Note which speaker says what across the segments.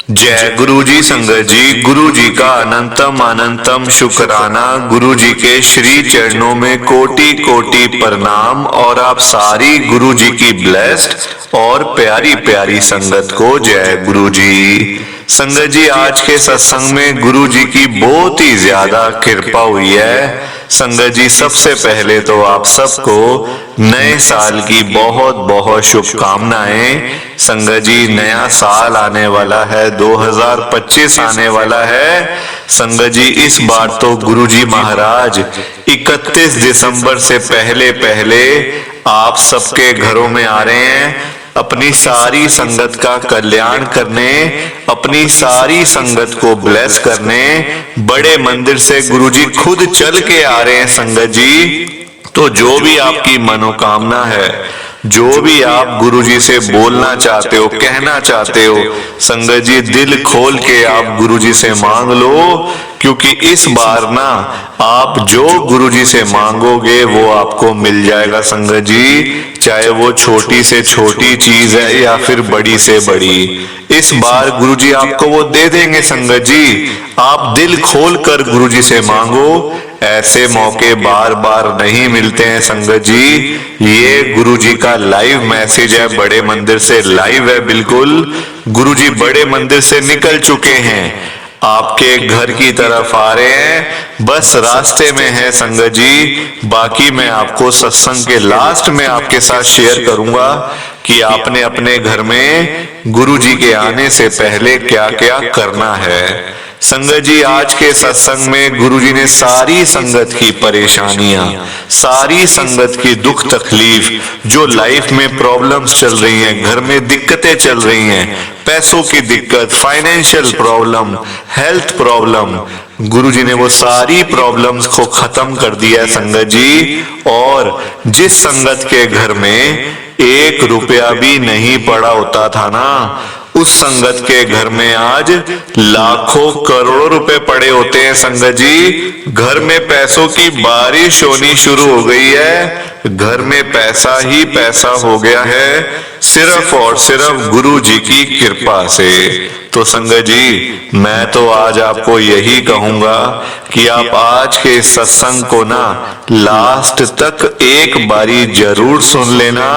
Speaker 1: जय गुरु जी। संगत जी, गुरु जी का अनंतम अनंतम शुक्राना। गुरु जी के श्री चरणों में कोटि कोटि प्रणाम। और आप सारी गुरु जी की ब्लेस्ड और प्यारी प्यारी संगत को जय गुरु जी। संगत जी, आज के सत्संग में गुरु जी की बहुत ही ज्यादा कृपा हुई है। संगत जी, सबसे पहले तो आप सबको नए साल की बहुत बहुत शुभकामनाएं। संगत जी, नया साल आने वाला है, 2025 आने वाला है। संगत जी, इस बार तो गुरु जी महाराज 31 दिसंबर से पहले पहले आप सबके घरों में आ रहे हैं, अपनी सारी संगत का कल्याण करने, अपनी सारी संगत को ब्लेस करने। बड़े मंदिर से गुरुजी खुद चल के आ रहे हैं संगत जी। तो जो भी आपकी मनोकामना है, जो भी आप गुरुजी से बोलना चाहते हो, कहना चाहते हो, संगत जी दिल खोल के आप गुरुजी से मांग लो। क्योंकि इस बार ना आप जो गुरुजी से मांगोगे वो आपको मिल जाएगा संगत जी। चाहे वो छोटी से छोटी चीज है या फिर बड़ी से बड़ी, इस बार गुरुजी आपको वो दे देंगे संगत जी। आप दिल खोल कर गुरुजी से मांगो। ऐसे मौके बार बार नहीं मिलते हैं संगत जी। ये गुरुजी का लाइव मैसेज है, बड़े मंदिर से लाइव है। बिल्कुल गुरुजी बड़े मंदिर से निकल चुके हैं, आपके घर की तरफ आ रहे हैं, बस रास्ते में है संगत जी। बाकी मैं आपको सत्संग के लास्ट में आपके साथ शेयर करूंगा कि आपने अपने घर में गुरुजी के आने से पहले क्या क्या करना है। संगत जी, आज के सत्संग में गुरुजी ने सारी संगत की परेशानियां, सारी संगत की दुख तकलीफ, जो लाइफ में प्रॉब्लम्स चल रही हैं, घर में दिक्कतें चल रही हैं, पैसों की दिक्कत, फाइनेंशियल प्रॉब्लम, हेल्थ प्रॉब्लम, गुरुजी ने वो सारी प्रॉब्लम्स को खत्म कर दिया है संगत जी। और जिस संगत के घर में 1 रुपया भी नहीं पड़ा होता था ना, उस संगत के घर में आज लाखों करोड़ों रुपए पड़े होते हैं संगत जी। घर में पैसों की बारिश होनी शुरू हो गई है, घर में पैसा ही पैसा हो गया है, सिर्फ और सिर्फ गुरु जी की कृपा से। तो संगत जी, मैं तो आज आपको यही कहूंगा कि आप आज के सत्संग को ना लास्ट तक एक बारी जरूर सुन लेना।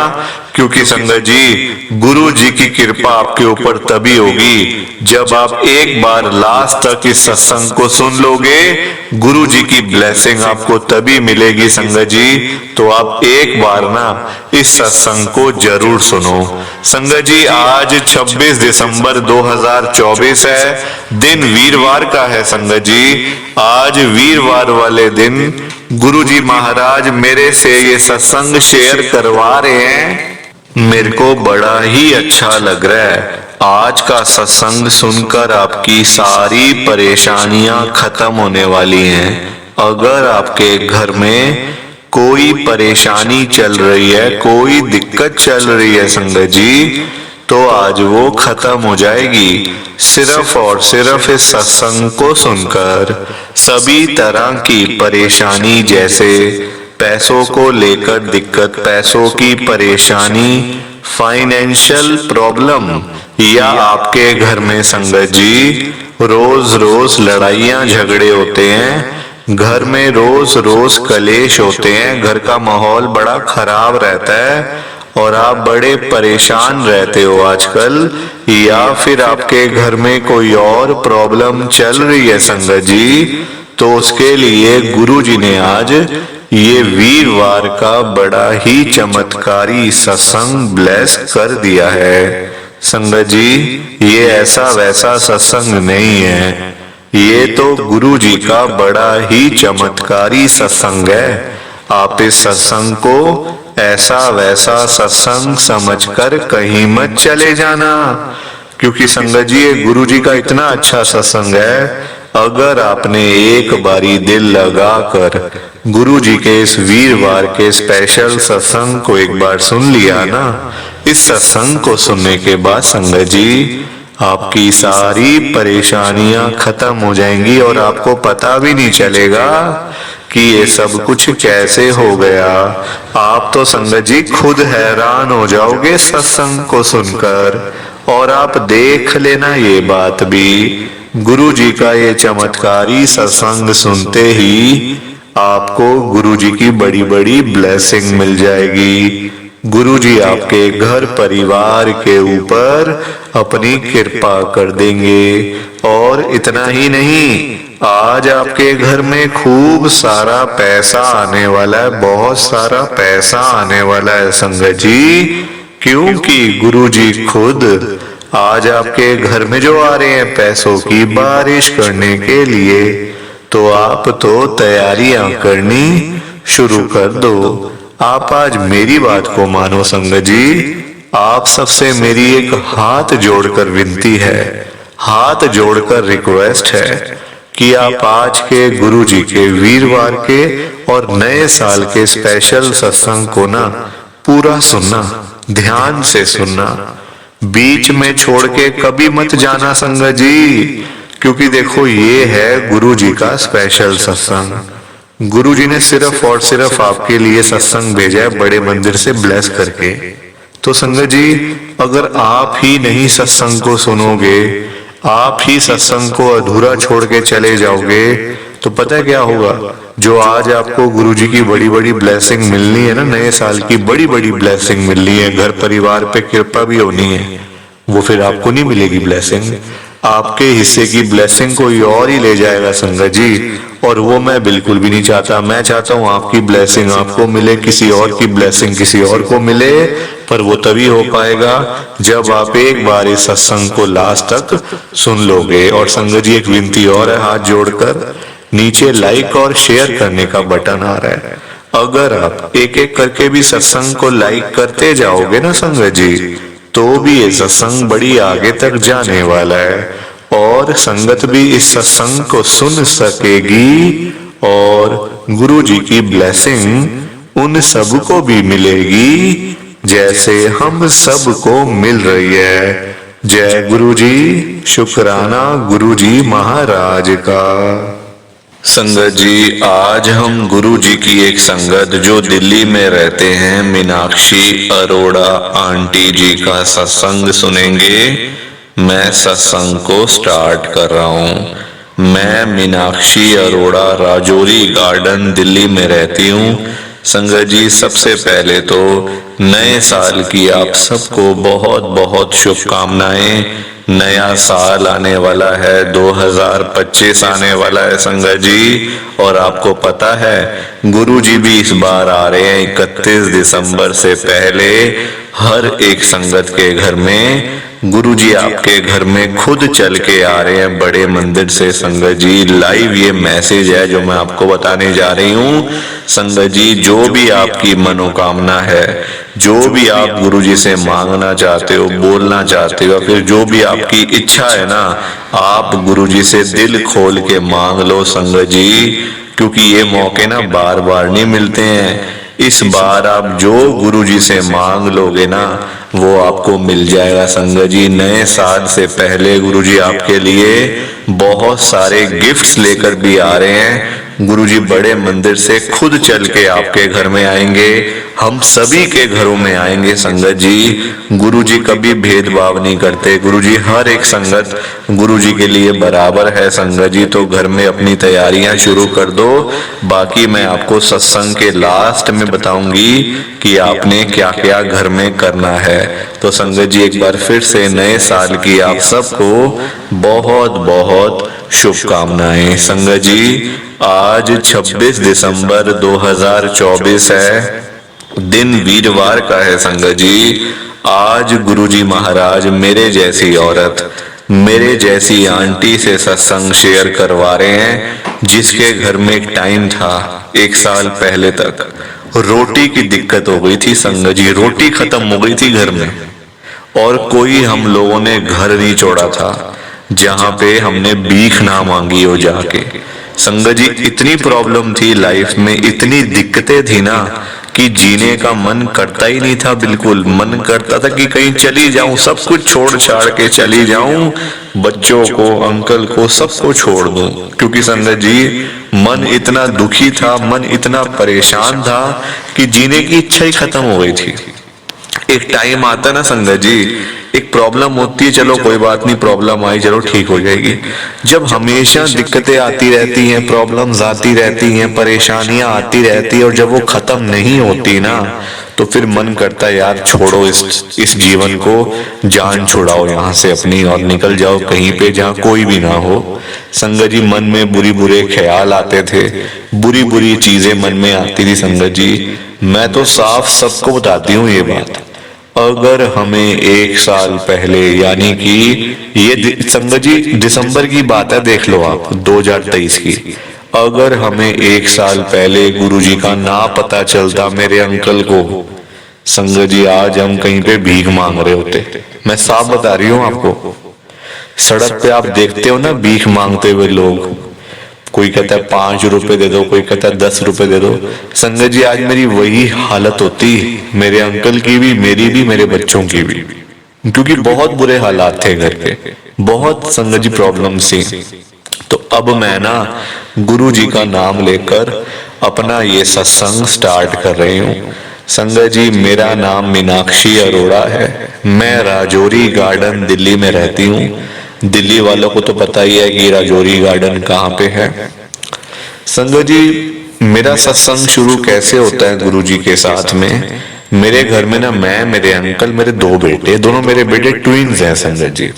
Speaker 1: क्योंकि संगत जी, गुरु जी की कृपा आपके ऊपर तभी होगी जब आप एक बार लास्ट तक इस सत्संग को सुन लोगे। गुरु जी की ब्लेसिंग आपको तभी मिलेगी संगत जी। तो आप एक बार ना इस सत्संग को जरूर सुनो। संगत जी, आज 26 दिसंबर 2024 है, दिन वीरवार का है संगत जी। आज वीरवार वाले दिन गुरु जी महाराज मेरे से ये सत्संग शेयर करवा रहे हैं। मेरे को बड़ा ही अच्छा लग रहा है। आज का सत्संग सुनकर आपकी सारी परेशानियां खत्म होने वाली हैं। अगर आपके घर में कोई परेशानी चल रही है, कोई दिक्कत चल रही है संगत जी, तो आज वो खत्म हो जाएगी सिर्फ और सिर्फ इस सत्संग को सुनकर। सभी तरह की परेशानी, जैसे पैसों को लेकर दिक्कत, पैसों की परेशानी, फाइनेंशियल प्रॉब्लम, या आपके घर में संगत जी रोज रोज लड़ाइयां झगड़े होते हैं, घर में रोज रोज कलेश होते हैं, घर का माहौल बड़ा खराब रहता है और आप बड़े परेशान रहते हो आजकल, या फिर आपके घर में कोई और प्रॉब्लम चल रही है संगत जी, तो उसके लिए गुरु जी ने आज ये वीरवार का बड़ा ही चमत्कारी सत्संग ब्लेस कर दिया है। संगत जी, ये ऐसा वैसा सत्संग नहीं है, ये तो गुरु जी का बड़ा ही चमत्कारी सत्संग है। आप इस सत्संग को ऐसा वैसा सत्संग समझकर कहीं मत चले जाना। क्योंकि संगत जी, ये गुरु जी का इतना अच्छा सत्संग है, अगर आपने एक बारी दिल लगाकर गुरु जी के इस वीरवार के स्पेशल सत्संग को एक बार सुन लिया ना, इस सत्संग को सुनने के बाद संगत जी आपकी सारी परेशानियां खत्म हो जाएंगी और आपको पता भी नहीं चलेगा कि ये सब कुछ कैसे हो गया। आप तो संगत जी खुद हैरान हो जाओगे सत्संग को सुनकर। और आप देख लेना ये बात भी, गुरु जी का ये चमत्कारी सत्संग सुनते ही आपको गुरु जी की बड़ी बड़ी ब्लेसिंग मिल जाएगी। गुरु जी आपके घर परिवार के ऊपर अपनी कृपा कर देंगे। और इतना ही नहीं, आज आपके घर में खूब सारा पैसा आने वाला है, बहुत सारा पैसा आने वाला है संगत जी, क्योंकि गुरु जी खुद आज आपके घर में जो आ रहे हैं पैसों की बारिश करने के लिए। तो आप तो तैयारियां करनी शुरू कर दो। आप आज मेरी बात को मानो संगत जी, आप सबसे मेरी एक हाथ जोड़कर विनती है, हाथ जोड़कर रिक्वेस्ट है कि आप आज के गुरु जी के वीरवार के और नए साल के स्पेशल सत्संग को ना पूरा सुनना, ध्यान से सुनना, बीच में छोड़ के कभी मत जाना संगत जी, क्योंकि देखो ये है गुरु जी का स्पेशल सत्संग। गुरु जी ने सिर्फ और सिर्फ आपके लिए सत्संग भेजा है बड़े मंदिर से ब्लेस करके। तो संगत जी, अगर आप ही नहीं सत्संग को सुनोगे, आप ही सत्संग को अधूरा छोड़ के चले जाओगे, तो पता क्या होगा, जो आज आपको गुरु जी की बड़ी बड़ी ब्लेसिंग मिलनी है ना, नए साल की बड़ी बड़ी ब्लेसिंग मिलनी है, घर परिवार पे कृपा भी होनी है, वो फिर आपको नहीं मिलेगी ब्लेसिंग। आपके हिस्से की ब्लेसिंग कोई और ही ले जाएगा संगत जी, और वो मैं बिल्कुल भी नहीं चाहता। मैं चाहता हूँ आपकी ब्लेसिंग आपको मिले, किसी और की ब्लेसिंग किसी और को मिले, पर वो तभी हो पाएगा जब आप एक बार इस सत्संग को लास्ट तक सुन लोगे। और संगत जी, एक विनती और है, हाथ जोड़कर, नीचे लाइक और शेयर करने का बटन आ रहा है, अगर आप एक एक करके भी सत्संग को लाइक करते जाओगे ना संगत जी, तो भी ये सत्संग बड़ी आगे तक जाने वाला है, और संगत भी इस सत्संग को सुन सकेगी, और गुरु जी की ब्लेसिंग उन सब को भी मिलेगी जैसे हम सब को मिल रही है। जय गुरु जी, शुक्राना गुरु जी महाराज का। संगत जी, आज हम गुरु जी की एक संगत जो दिल्ली में रहते हैं, मीनाक्षी अरोड़ा आंटी जी का सत्संग सुनेंगे। मैं सत्संग को स्टार्ट कर रहा हूँ। मैं मीनाक्षी अरोड़ा राजौरी गार्डन दिल्ली में रहती हूँ। संगत जी, सबसे पहले तो नए साल की आप सबको बहुत बहुत शुभकामनाएं। नया साल आने वाला है, 2025 आने वाला है संगत जी, और आपको पता है गुरु जी भी इस बार आ रहे हैं 31 दिसंबर से पहले। हर एक संगत के घर में गुरु जी आपके घर में खुद चल के आ रहे हैं बड़े मंदिर से। संगत जी, लाइव ये मैसेज है जो मैं आपको बताने जा रही हूँ। संगत जी, जो भी आपकी मनोकामना है, जो भी आप गुरु जी से मांगना चाहते हो, बोलना चाहते हो, फिर जो भी आपकी इच्छा है ना, आप गुरु जी से दिल खोल के मांग लो संगत जी, क्योंकि ये मौके ना बार बार नहीं मिलते हैं। इस बार आप जो गुरु जी से मांग लोगे ना, वो आपको मिल जाएगा संगत जी। नए साल से पहले गुरु जी आपके लिए बहुत सारे गिफ्ट्स लेकर भी आ रहे हैं। गुरु जी बड़े मंदिर से खुद चल के आपके घर में आएंगे, हम सभी के घरों में आएंगे संगत जी। गुरु जी कभी भेदभाव नहीं करते, गुरु जी हर एक संगत गुरु जी के लिए बराबर है संगत जी। तो घर में अपनी तैयारियां शुरू कर दो, बाकी मैं आपको सत्संग के लास्ट में बताऊंगी कि आपने क्या क्या घर में करना है। तो संगत जी, एक बार फिर से नए साल की आप सबको बहुत बहुत शुभकामनाएं। संगत जी, आज 26 दिसंबर 2024 है, दिन वीरवार का है संगत जी। आज गुरुजी महाराज मेरे जैसी औरत, मेरे जैसी आंटी से सत्संग शेयर करवा रहे हैं, जिसके घर में एक टाइम था 1 साल पहले तक रोटी की दिक्कत हो गई थी संगत जी, रोटी खत्म हो गई थी घर में, और कोई हम लोगों ने घर नहीं छोड़ा था जहां पे हमने भीख ना मांगी हो जाके। संगत जी, इतनी प्रॉब्लम थी लाइफ में, इतनी दिक्कतें थी ना कि जीने का मन करता ही नहीं था। बिल्कुल मन करता था कि कहीं चली जाऊं, सब कुछ छोड़ छाड़ के चली जाऊं, बच्चों को, अंकल को, सबको छोड़ दूं, क्योंकि संगत जी मन इतना दुखी था, मन इतना परेशान था कि जीने की इच्छा ही खत्म हो गई थी। एक टाइम आता है ना संगत जी, एक प्रॉब्लम होती है, चलो कोई बात नहीं, प्रॉब्लम आई, चलो ठीक हो जाएगी। जब हमेशा दिक्कतें आती रहती हैं, प्रॉब्लम्स आती रहती हैं, परेशानियां आती रहती है, और जब वो खत्म नहीं होती ना, तो फिर मन करता है यार छोड़ो इस जीवन को, जान छुड़ाओ यहाँ से अपनी और निकल जाओ कहीं पे जहाँ कोई भी ना हो। संगत जी, मन में बुरी बुरे ख्याल आते थे, बुरी बुरी चीजें मन में आती थी संगत जी। मैं तो साफ सबको बताती हूँ ये बात, अगर हमें 1 साल पहले, यानी कि ये संगत जी दिसंबर की बात है, देख लो आप 2023 की, अगर हमें 1 साल पहले गुरुजी का ना पता चलता मेरे अंकल को, संगत जी आज हम कहीं पे भीख मांग रहे होते। मैं साफ बता रही हूँ आपको, सड़क पे आप देखते हो ना भीख मांगते हुए लोग, कोई कहता है 5 रुपए दे दो, कोई कहता है 10 रुपए दे दो। संगत जी आज मेरी वही हालत होती, मेरे अंकल की भी, मेरी भी, मेरे बच्चों की भी, क्योंकि बहुत बुरे हालात थे घर के, बहुत संगत जी प्रॉब्लम थी। तो अब मैं ना गुरु जी का नाम लेकर अपना ये सत्संग स्टार्ट कर रही हूँ। संगत जी, मेरा नाम मीनाक्षी अरोड़ा है, मैं राजौरी गार्डन दिल्ली में रहती हूँ। दिल्ली वालों को तो पता ही है कि राजौरी गार्डन कहाँ पे है। संगत जी, मेरा सत्संग शुरू कैसे होता है गुरु जी के साथ में, मेरे घर में ना मैं, मेरे अंकल, मेरे 2 बेटे, दोनों मेरे बेटे ट्विन्स हैं संगत जी।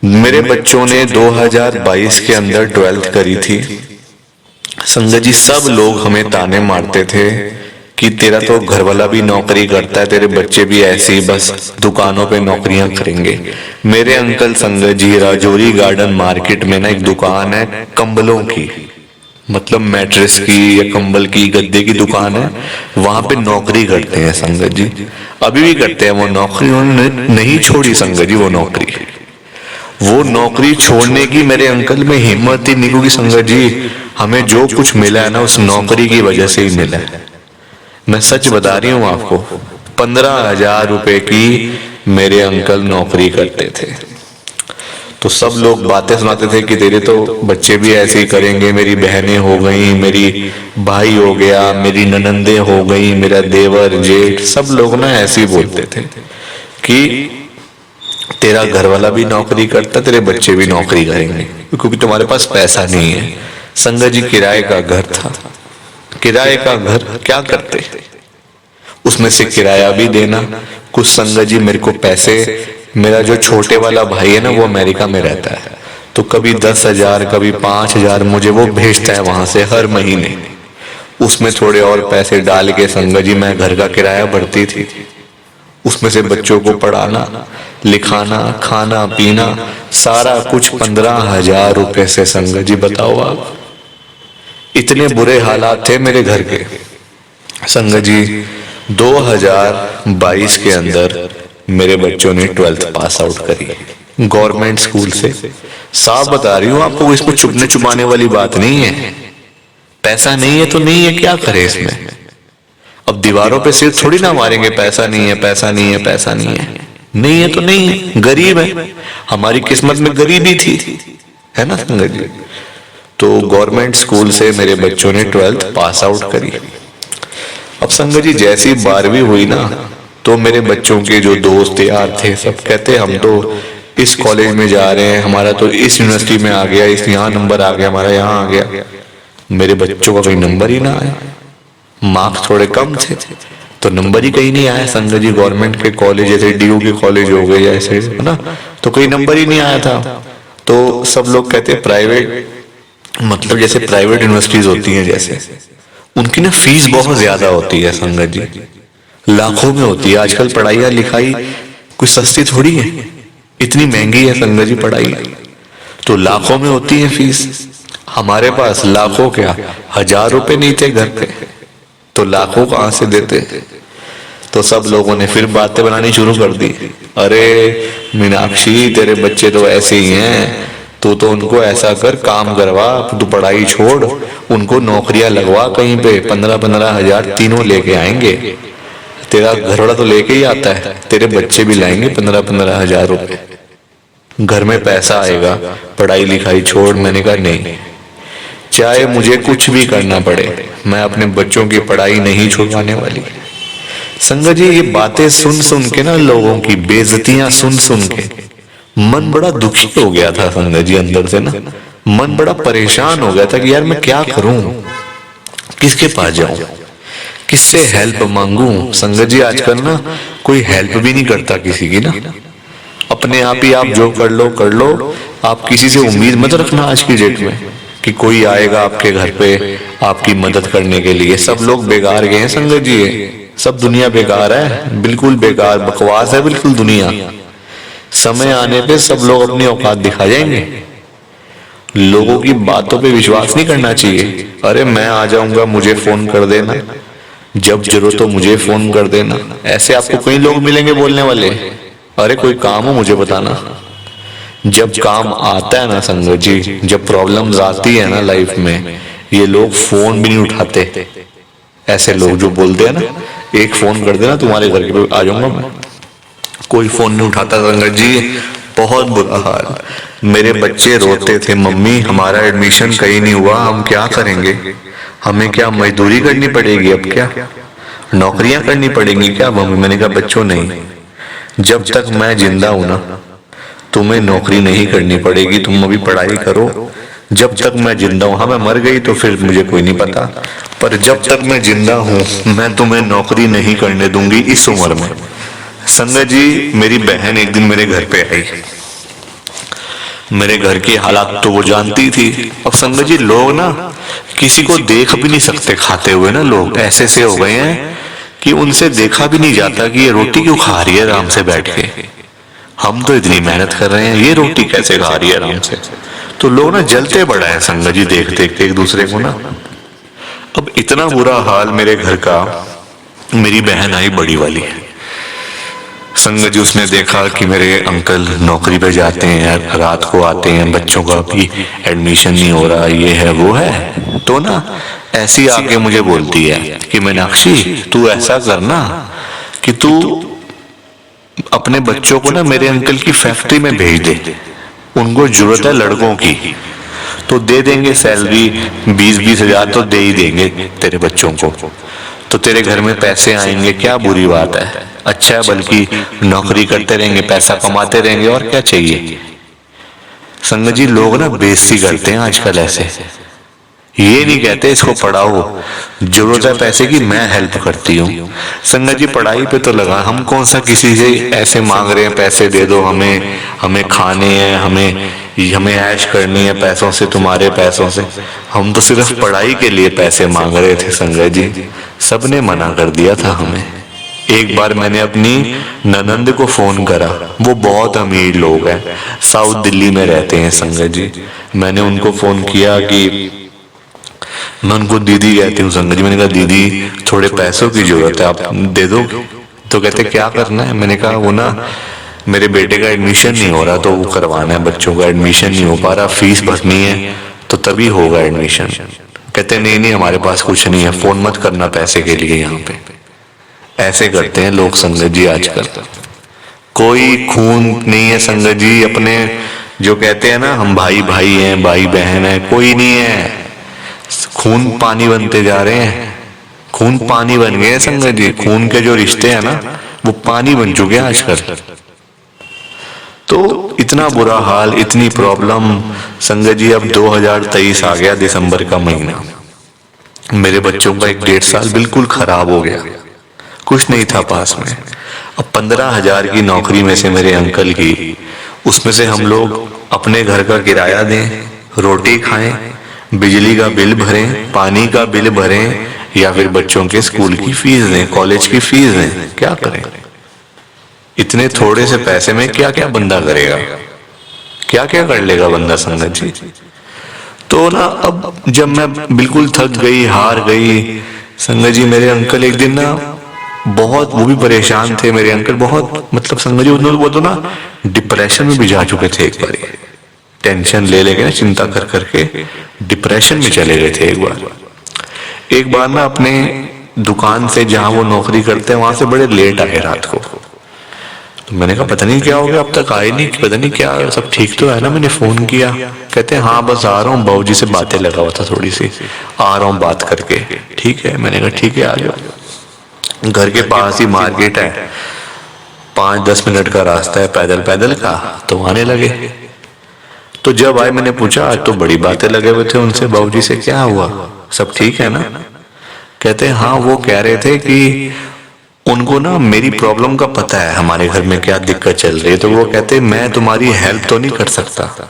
Speaker 1: मेरे बच्चों ने 2022 के अंदर 12th करी थी। संगत जी, सब लोग हमें ताने मारते थे कि तेरा तो घर वाला भी नौकरी करता है, तेरे बच्चे भी ऐसे ही बस दुकानों पे नौकरियां करेंगे। मेरे अंकल संगत जी राजौरी गार्डन मार्केट में ना एक दुकान है कंबलों की, मतलब मैट्रेस की या कंबल की, गद्दे की दुकान है, वहां पे नौकरी करते हैं संगत जी, अभी भी करते हैं वो नौकरी, उन्होंने नहीं छोड़ी संगत जी वो नौकरी छोड़ने की मेरे अंकल में हिम्मत ही नहीं, क्योंकि संगत जी हमें जो कुछ मिला है ना उस नौकरी की वजह से ही मिला है। मैं सच बता रही हूँ आपको, 15,000 रुपए की मेरे अंकल नौकरी करते थे। तो सब लोग बातें सुनाते थे कि तेरे तो बच्चे भी ऐसे ही करेंगे, मेरी बहनें हो गई, मेरी भाई हो गया, मेरी ननंदे हो गई, मेरा देवर जेठ, सब लोग ना ऐसे ही बोलते थे कि तेरा घर वाला भी नौकरी करता, तेरे बच्चे भी नौकरी करेंगे, क्योंकि तुम्हारे पास पैसा नहीं है। संगत जी, किराए का घर था, किराए का घर क्या करते, उसमें से किराया भी देना कुछ। संगत जी मेरे को पैसे, मेरा जो छोटे वाला भाई है ना वो अमेरिका में रहता है, तो कभी 10,000 कभी 5,000 मुझे वो भेजता है वहां से हर महीने, उसमें थोड़े और पैसे डाल के संगत जी मैं घर का किराया भरती थी, उसमें से बच्चों को पढ़ाना लिखाना खाना पीना सारा कुछ 15,000 रुपए से। संगत जी बताओ आप, इतने बुरे हालात थे मेरे घर के। संगत जी 2022 के अंदर मेरे बच्चों ने 12th पास आउट करी गवर्नमेंट स्कूल से। साफ बता रही हूँ आपको, इसमें छुपने छुपाने वाली बात नहीं है। पैसा नहीं है तो नहीं है, क्या करे इसमें। अब दीवारों पे सिर्फ थोड़ी ना मारेंगे पैसा नहीं है पैसा नहीं है पैसा नहीं है, नहीं है तो नहीं है, गरीब है, हमारी किस्मत में गरीबी थी, है ना संगत जी। तो गवर्नमेंट स्कूल से मेरे बच्चों ने 12th पास आउट करी। अब संगत जी जैसी 12वीं हुई ना, तो मेरे बच्चों के जो दोस्त यार थे सब कहते हम तो इस कॉलेज में जा रहे हैं, हमारा तो इस यूनिवर्सिटी में आ गया, इस यहाँ नंबर आ गया, हमारा यहाँ आ गया। मेरे बच्चों का कोई नंबर ही ना आया, मार्क्स थोड़े कम थे तो नंबर ही कहीं नहीं आया। संगत जी गवर्नमेंट के कॉलेज जैसे डीयू के कॉलेज हो गए या ऐसे, है ना, तो कोई नंबर ही नहीं आया था। तो सब लोग कहते प्राइवेट, मतलब जैसे प्राइवेट यूनिवर्सिटीज होती हैं जैसे, उनकी ना फीस बहुत ज्यादा होती है संगत जी, लाखों में होती है। आजकल पढ़ाई लिखाई कुछ सस्ती थोड़ी है, इतनी महंगी है संगत जी पढ़ाई, तो लाखों में होती है फीस। हमारे पास लाखों क्या 1,000 रुपए नहीं थे घर पे, तो लाखों कहां से देते। तो सब लोगों ने फिर बातें बनानी शुरू कर दी, अरे मीनाक्षी तेरे बच्चे तो ऐसे ही हैं, तू तो उनको ऐसा कर, काम करवा, तू पढ़ाई छोड़, उनको नौकरियां लगवा कहीं पे, 15-15 हजार तीनों लेके आएंगे। तेरा घर वाला तो लेके ही आता है, तेरे बच्चे भी लाएंगे 15-15 हजार रुपए, घर में पैसा आएगा, पढ़ाई लिखाई छोड़। मैंने कहा नहीं, चाहे मुझे कुछ भी करना पड़े, मैं अपने बच्चों की पढ़ाई नहीं छुड़वाने वाली, संगत जी, ये बातें सुन सुन के ना, लोगों की बेइज्जतियां सुन सुन के मन बड़ा दुखी हो गया था संगत जी। अंदर से ना मन बड़ा परेशान हो गया था कि यार मैं क्या करूं, किसके पास जाऊं, किससे हेल्प मांगू। संगत जी, आजकल ना कोई हेल्प भी नहीं करता किसी की ना, अपने आप ही आप जो कर लो। आप किसी से उम्मीद मत रखना आज की डेट में कि कोई आएगा आपके घर पे आपकी मदद करने के लिए। सब लोग बेकार गए हैं संगत जी, सब दुनिया बेकार है, बिल्कुल बेकार बकवास है बिल्कुल दुनिया। समय आने पे सब लोग अपनी औकात दिखा जाएंगे। लोगों की बातों पे विश्वास नहीं करना चाहिए। अरे मैं आ जाऊंगा, मुझे फोन कर देना, जब जरूरत हो मुझे फोन कर देना। ऐसे आपको कई लोग मिलेंगे बोलने वाले, अरे कोई काम हो मुझे बताना। जब काम आता है ना संगत जी, जब प्रॉब्लम्स आती है ना लाइफ में, ये लोग फोन भी नहीं उठाते। ऐसे लोग जो बोलते हैं ना, एक फोन कर देना तुम्हारे घर के आ जाऊंगा मैं, कोई फोन नहीं उठाता संगत जी। बहुत बुरा हाल। मेरे बच्चे रोते थे, मम्मी हमारा एडमिशन कहीं नहीं हुआ, हम क्या करेंगे, हमें क्या मजदूरी करनी पड़ेगी, अब क्या नौकरियां करनी पड़ेंगी क्या मम्मी। मैंने कहा बच्चों नहीं, जब तक मैं जिंदा हूं ना तुम्हें नौकरी नहीं करनी पड़ेगी, तुम अभी पढ़ाई करो जब तक मैं जिंदा हूं। हाँ मैं मर गई तो फिर मुझे कोई नहीं पता, पर जब तक मैं जिंदा हूं मैं तुम्हें नौकरी नहीं करने दूंगी इस उम्र में। संगत जी, मेरी बहन एक दिन मेरे घर पे आई, मेरे घर की हालात तो वो जानती थी। अब संगत जी, लोग ना किसी को देख भी नहीं सकते खाते हुए ना, लोग ऐसे से हो गए हैं कि उनसे देखा भी नहीं जाता कि ये रोटी क्यों खा रही है आराम से बैठ के। हम तो इतनी मेहनत कर रहे हैं, ये रोटी कैसे खा रही है आराम से। तो लोग ना जलते बड़ा है संगत जी, देख देख के एक दूसरे को ना। अब इतना बुरा हाल मेरे घर का, मेरी बहन आई बड़ी वाली संगत जी, उसने देखा कि मेरे अंकल नौकरी पे जाते हैं, रात को आते हैं, बच्चों का अभी एडमिशन नहीं हो रहा, ये है वो है, तो ना ऐसी आके मुझे बोलती है कि मीनाक्षी तू ऐसा करना कि तू अपने बच्चों को ना मेरे अंकल की फैक्ट्री में भेज दे, उनको जरूरत है लड़कों की, तो दे देंगे सैलरी 20-20 हजार तो दे ही देंगे तेरे बच्चों को, तो तेरे घर में पैसे आएंगे, क्या बुरी बात है, अच्छा है, बल्कि नौकरी करते रहेंगे, पैसा कमाते रहेंगे, और क्या चाहिए। संगत जी, लोग ना बेइज्जती करते हैं आजकल ऐसे, ये नहीं कहते इसको पढ़ाओ, जरूरत है पैसे की मैं हेल्प करती हूँ। संगत जी, पढ़ाई पे तो लगा, हम कौन सा किसी से ऐसे मांग रहे हैं पैसे दे दो हमें, हमें खाने हैं, हमें ऐश करनी है पैसों से, तुम्हारे पैसों से। हम तो सिर्फ पढ़ाई के लिए पैसे मांग रहे थे संगत जी, सबने मना कर दिया था हमें। एक बार मैंने अपनी ननंद को फोन करा, वो बहुत अमीर लोग हैं, साउथ दिल्ली में रहते हैं संगत जी। मैंने उनको फोन किया कि मैं उनको दीदी कहती हूँ संगत जी, मैंने कहा दीदी थोड़े पैसों की जरूरत है, आप दे दो। तो कहते क्या करना है, मैंने कहा वो ना मेरे बेटे का एडमिशन नहीं हो रहा, तो वो करवाना है, बच्चों का एडमिशन नहीं हो पा रहा, फीस भरनी है तो तभी होगा एडमिशन। कहते नहीं नहीं हमारे पास कुछ नहीं है, फोन मत करना पैसे के लिए यहाँ पे। ऐसे करते हैं लोग संगत जी आजकल, कोई खून नहीं है संगत जी। अपने जो कहते हैं ना हम भाई भाई हैं, भाई बहन है, कोई नहीं है, खून पानी बनते जा रहे हैं, खून पानी बन गए हैं संगत जी। खून के जो रिश्ते हैं ना वो पानी बन चुके हैं आजकल। तो इतना बुरा हाल, इतनी प्रॉब्लम संगत जी। अब 2023 आ गया, दिसंबर का महीना, मेरे बच्चों का 1-1.5 साल बिल्कुल खराब हो गया, कुछ नहीं था पास में। अब 15,000 की नौकरी में से मेरे अंकल की, उसमें से हम लोग अपने घर का किराया दें, रोटी खाएं, बिजली का बिल भरें, पानी का बिल भरें, या फिर बच्चों के स्कूल की फीस दें, कॉलेज की फीस दें, क्या करें। इतने थोड़े से पैसे में क्या क्या बंदा करेगा, क्या क्या कर लेगा बंदा संगत जी। तो ना अब जब मैं बिल्कुल थक गई, हार गई संगत जी, मेरे अंकल एक दिन ना बहुत, वो भी परेशान थे मेरे अंकल, बहुत मतलब संगत जी वो तो ना डिप्रेशन में भी जा चुके थे एक बार, टेंशन ले लेके ना, चिंता कर करके डिप्रेशन में चले गए थे एक बार ना अपने दुकान से जहां वो नौकरी करते हैं वहां से बड़े लेट आए रात को। तो मैंने कहा पता नहीं क्या हो गया, अब तक आए नहीं, पता नहीं क्या, सब ठीक तो है ना। मैंने फोन किया, कहते हैं हाँ बस आ रहा हूँ, बाबूजी से बातें लगा हुआ था थोड़ी सी, आ रहा हूँ बात करके। ठीक है, मैंने कहा ठीक है आ जाओ। घर के पास ही मार्केट है, 5-10 मिनट का रास्ता है पैदल पैदल का। तो आने लगे। तो जब आए मैंने पूछा, आज तो बड़ी बातें लगे हुए थे उनसे, बाबूजी से क्या हुआ, सब ठीक है ना? कहते हैं हाँ, वो कह रहे थे कि उनको ना मेरी प्रॉब्लम का पता है, हमारे घर में क्या दिक्कत चल रही है। तो वो कहते मैं तुम्हारी हेल्प तो नहीं कर सकता,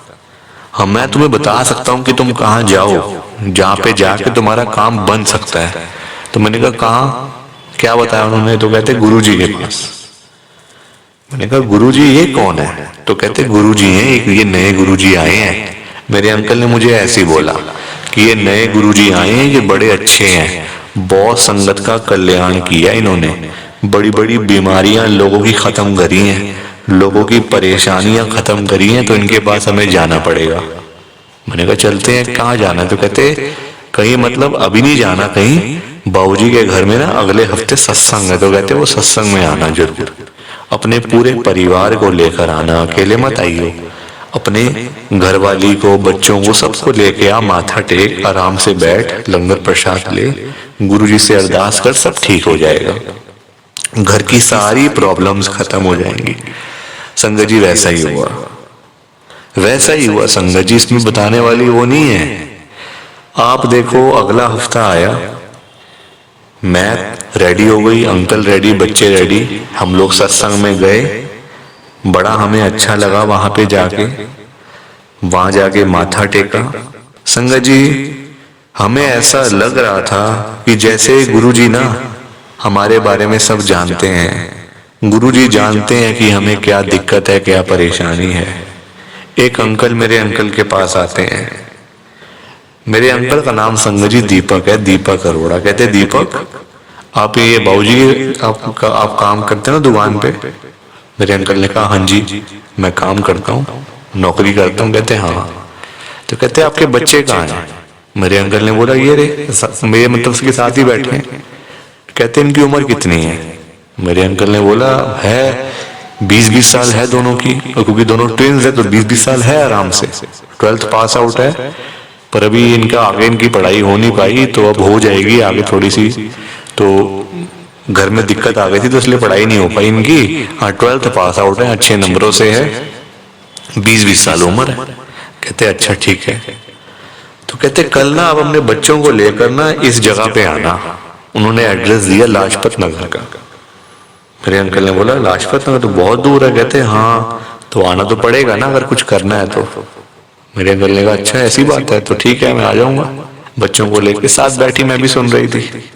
Speaker 1: हाँ मैं तुम्हें बता सकता हूँ कि तुम कहाँ जाओ जहाँ पे जाके तुम्हारा काम बन सकता है। तो मैंने कहा कहाँ, क्या बताया उन्होंने? तो कहते गुरुजी के पास। मैंने कहा गुरुजी ये कौन है? तो कहते गुरुजी हैं, एक ये नए गुरुजी आए हैं। मेरे अंकल ने मुझे ऐसे ही बोला कि ये नए गुरुजी आए हैं, ये बड़े अच्छे हैं, बहुत संगत का कल्याण किया इन्होंने, बड़ी बड़ी बीमारियां लोगों की खत्म करी हैं, लोगों की परेशानियां खत्म करी हैं, तो इनके पास हमें जाना पड़ेगा। मैंने कहा चलते हैं, कहाँ जाना? तो कहते कहीं मतलब अभी नहीं जाना, कहीं बाबूजी के घर में ना अगले हफ्ते सत्संग है। तो कहते वो सत्संग में आना जरूर, अपने पूरे परिवार को लेकर आना, अकेले मत आइयो, अपने घर वाली को, बच्चों को, सबको लेके आ, माथा टेक, आराम से बैठ, लंगर प्रसाद ले, गुरुजी से अरदास कर, सब ठीक हो जाएगा, घर की सारी प्रॉब्लम्स खत्म हो जाएंगी। संगत जी वैसा ही हुआ, वैसा ही हुआ संगत जी, इसमें बताने वाली वो नहीं है। आप देखो अगला हफ्ता आया, मैं रेडी हो गई, अंकल रेडी, बच्चे रेडी, हम लोग सत्संग में गए, बड़ा हमें अच्छा लगा वहां पे जाके, वहां जाके माथा टेका। संगत जी हमें ऐसा लग रहा था कि जैसे गुरुजी ना हमारे बारे में सब जानते हैं, गुरुजी जानते हैं कि हमें क्या दिक्कत है, क्या परेशानी है। एक अंकल मेरे अंकल के पास आते हैं, मेरे अंकल का नाम संगत जी दीपक है, दीपक अरोड़ा। कहते दीपक आप ये बाबूजी आप काम करते हैं ना दुकान पे? मेरे अंकल ने कहा हाँ जी मैं काम करता हूँ, नौकरी करता हूँ। कहते हाँ। तो कहते आपके बच्चे कहाँ हैं? मेरे अंकल ने बोला ये रे, मेरे मतलब के साथ ही बैठे हैं। कहते इनकी उम्र कितनी है? मेरे अंकल ने बोला है 20-20 साल है दोनों की, और क्योंकि दोनों ट्विन्स है तो 20-20 साल है आराम से। 12th पास आउट है, पर अभी इनका आगे इनकी पढ़ाई हो नहीं पाई, तो अब हो जाएगी आगे थोड़ी सी, तो घर में दिक्कत आ गई थी तो इसलिए पढ़ाई नहीं हो पाई इनकी। हाँ 12th पास आउट है, अच्छे नंबरों से है, 20-20 साल उम्र है। कहते अच्छा ठीक है। तो कहते कल ना आप अपने बच्चों को लेकर ना इस जगह पे आना। उन्होंने एड्रेस दिया लाजपत नगर का। मेरे अंकल ने बोला लाजपत नगर तो बहुत दूर है। कहते हाँ तो आना तो पड़ेगा ना अगर कुछ करना है तो। मेरे अंकल ने कहा अच्छा ऐसी बात है, तो ठीक है मैं आ जाऊंगा। बच्चों को लेकर साथ बैठी, मैं भी सुन रही थी।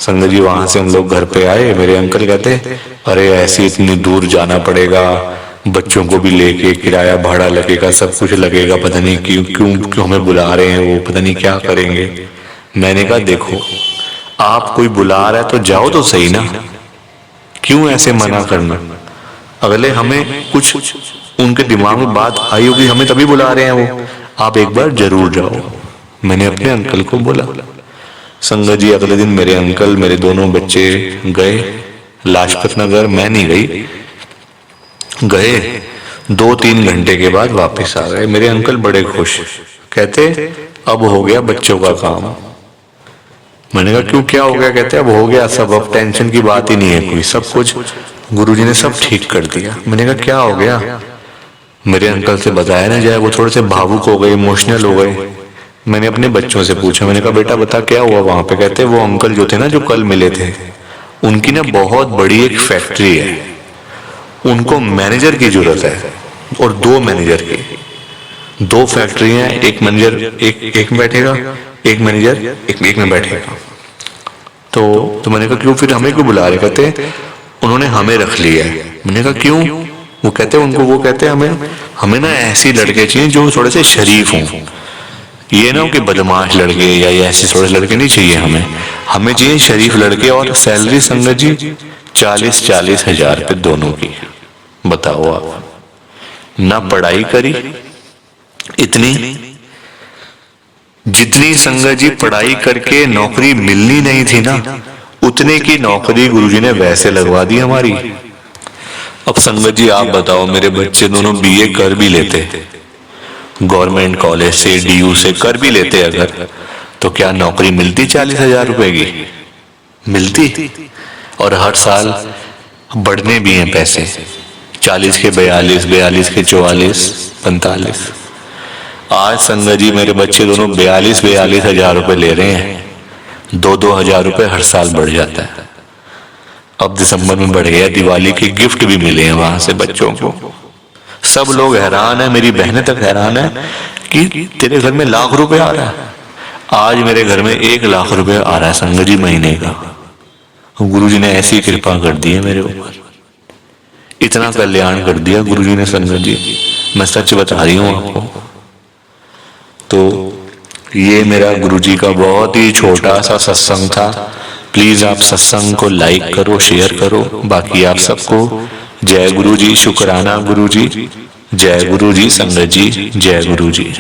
Speaker 1: संगत जी वहां से हम लोग घर पे आए। मेरे अंकल कहते अरे ऐसी इतनी दूर जाना पड़ेगा, बच्चों को भी लेके, किराया भाड़ा लगेगा, सब कुछ लगेगा, पता नहीं क्यों क्यों क्यों हमें बुला रहे हैं, वो पता नहीं क्या करेंगे। मैंने कहा देखो आप कोई बुला रहा है तो जाओ तो सही ना, क्यों ऐसे मना करना? अगले हमें कुछ उनके दिमाग में बात आई होगी, हमें तभी बुला रहे हैं वो, आप एक बार जरूर जाओ। मैंने अपने अंकल को बोला। संगत जी अगले दिन मेरे अंकल, मेरे दोनों बच्चे गए लाजपत नगर। मैं नहीं गई, गए 2-3 घंटे के बाद वापस आ गए। मेरे अंकल बड़े खुश, कहते अब हो गया बच्चों का काम। मैंने कहा क्यों क्या हो गया? कहते अब हो गया सब, अब टेंशन की बात ही नहीं है कोई, सब कुछ गुरुजी ने सब ठीक कर दिया। मैंने कहा क्या हो गया? मेरे अंकल से बताया ना जाए, वो थोड़े से भावुक हो गए, इमोशनल हो गए। मैंने अपने बच्चों से पूछा, मैंने कहा बेटा बता क्या हुआ वहां पे? कहते वो अंकल जो थे ना जो कल मिले थे, उनकी ना बहुत बड़ी एक फैक्ट्री है, उनको मैनेजर की जरूरत है, और 2 मैनेजर की। 2 फैक्ट्रियां, एक मैनेजर एक में बैठेगा, एक मैनेजर एक में बैठेगा। तो मैंने कहा क्यों फिर हमें क्यों बुला रहे? कहते उन्होंने हमें रख लिया है। मैंने कहा क्यों? वो कहते उनको, वो कहते हमें ना ऐसी लड़के चाहिए जो थोड़े से शरीफ हों, ये ना कि बदमाश लड़के या ऐसे थोड़े लड़के नहीं चाहिए हमें चाहिए शरीफ लड़के। और सैलरी संगत जी 40-40 हजार रुपये दोनों की। बताओ आप, ना पढ़ाई करी इतनी, जितनी संगत जी पढ़ाई करके नौकरी मिलनी नहीं थी ना, उतने की नौकरी गुरुजी ने वैसे लगवा दी हमारी। अब संगत जी आप बताओ, मेरे बच्चे दोनों बीए कर भी लेते, गवर्नमेंट कॉलेज से, डीयू से कर भी लेते अगर, तो क्या नौकरी मिलती 40 हजार रुपए की? मिलती? और हर साल बढ़ने भी हैं पैसे, 40 के 42, 42 के 44, 45। आज संगत जी मेरे बच्चे दोनों 42 हजार रुपए ले रहे हैं, 2 हजार रुपए हर साल बढ़ जाता है। अब दिसंबर में बढ़ गया, दिवाली के गिफ्ट भी मिले हैं वहां से बच्चों को। सब लोग हैरान है, मेरी बहनें तक हैरान है कि तेरे घर में लाख रुपए आ रहा है। आज मेरे घर में 1 लाख रुपए आ रहा है संगत जी महीने का। गुरुजी ने ऐसी कृपा कर दी है मेरे ऊपर, इतना कल्याण कर दिया गुरुजी ने संगत जी, मैं सच बता रही हूँ आपको। तो ये मेरा गुरुजी का बहुत ही छोटा सा सत्संग था। प्लीज आप सत्संग को लाइक करो, शेयर करो। बाकी आप सबको जय गुरुजी, शुक्राना गुरुजी, जय गुरुजी संगत जी, जय गुरुजी।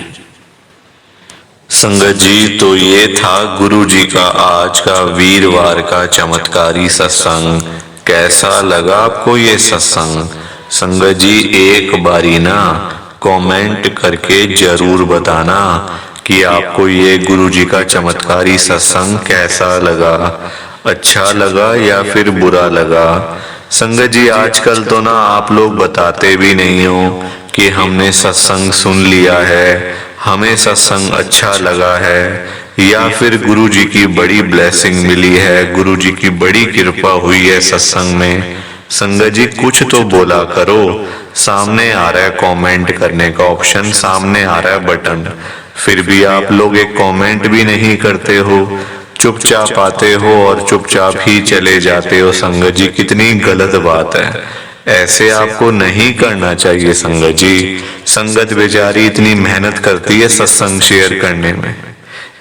Speaker 1: संगत जी, तो ये था गुरुजी का आज का वीरवार का चमत्कारी सत्संग। कैसा लगा आपको ये सत्संग? संगत जी एक बारी ना कमेंट करके जरूर बताना कि आपको ये गुरुजी का चमत्कारी सत्संग कैसा लगा, अच्छा लगा या फिर बुरा लगा। संगत जी आजकल तो ना आप लोग बताते भी नहीं हो कि हमने सत्संग सुन लिया है, हमें सत्संग अच्छा लगा है, या फिर गुरुजी की बड़ी ब्लेसिंग मिली है, गुरुजी की बड़ी कृपा हुई है सत्संग में। संगत जी कुछ तो बोला करो। सामने आ रहा है कमेंट करने का ऑप्शन, सामने आ रहा है बटन, फिर भी आप लोग एक कमेंट भी नहीं करते हो, चुपचाप आते हो और चुपचाप ही चले जाते हो। संगत जी कितनी गलत बात है, ऐसे आपको नहीं करना चाहिए संगत जी। संगत बेचारी इतनी मेहनत करती है सत्संग शेयर करने में,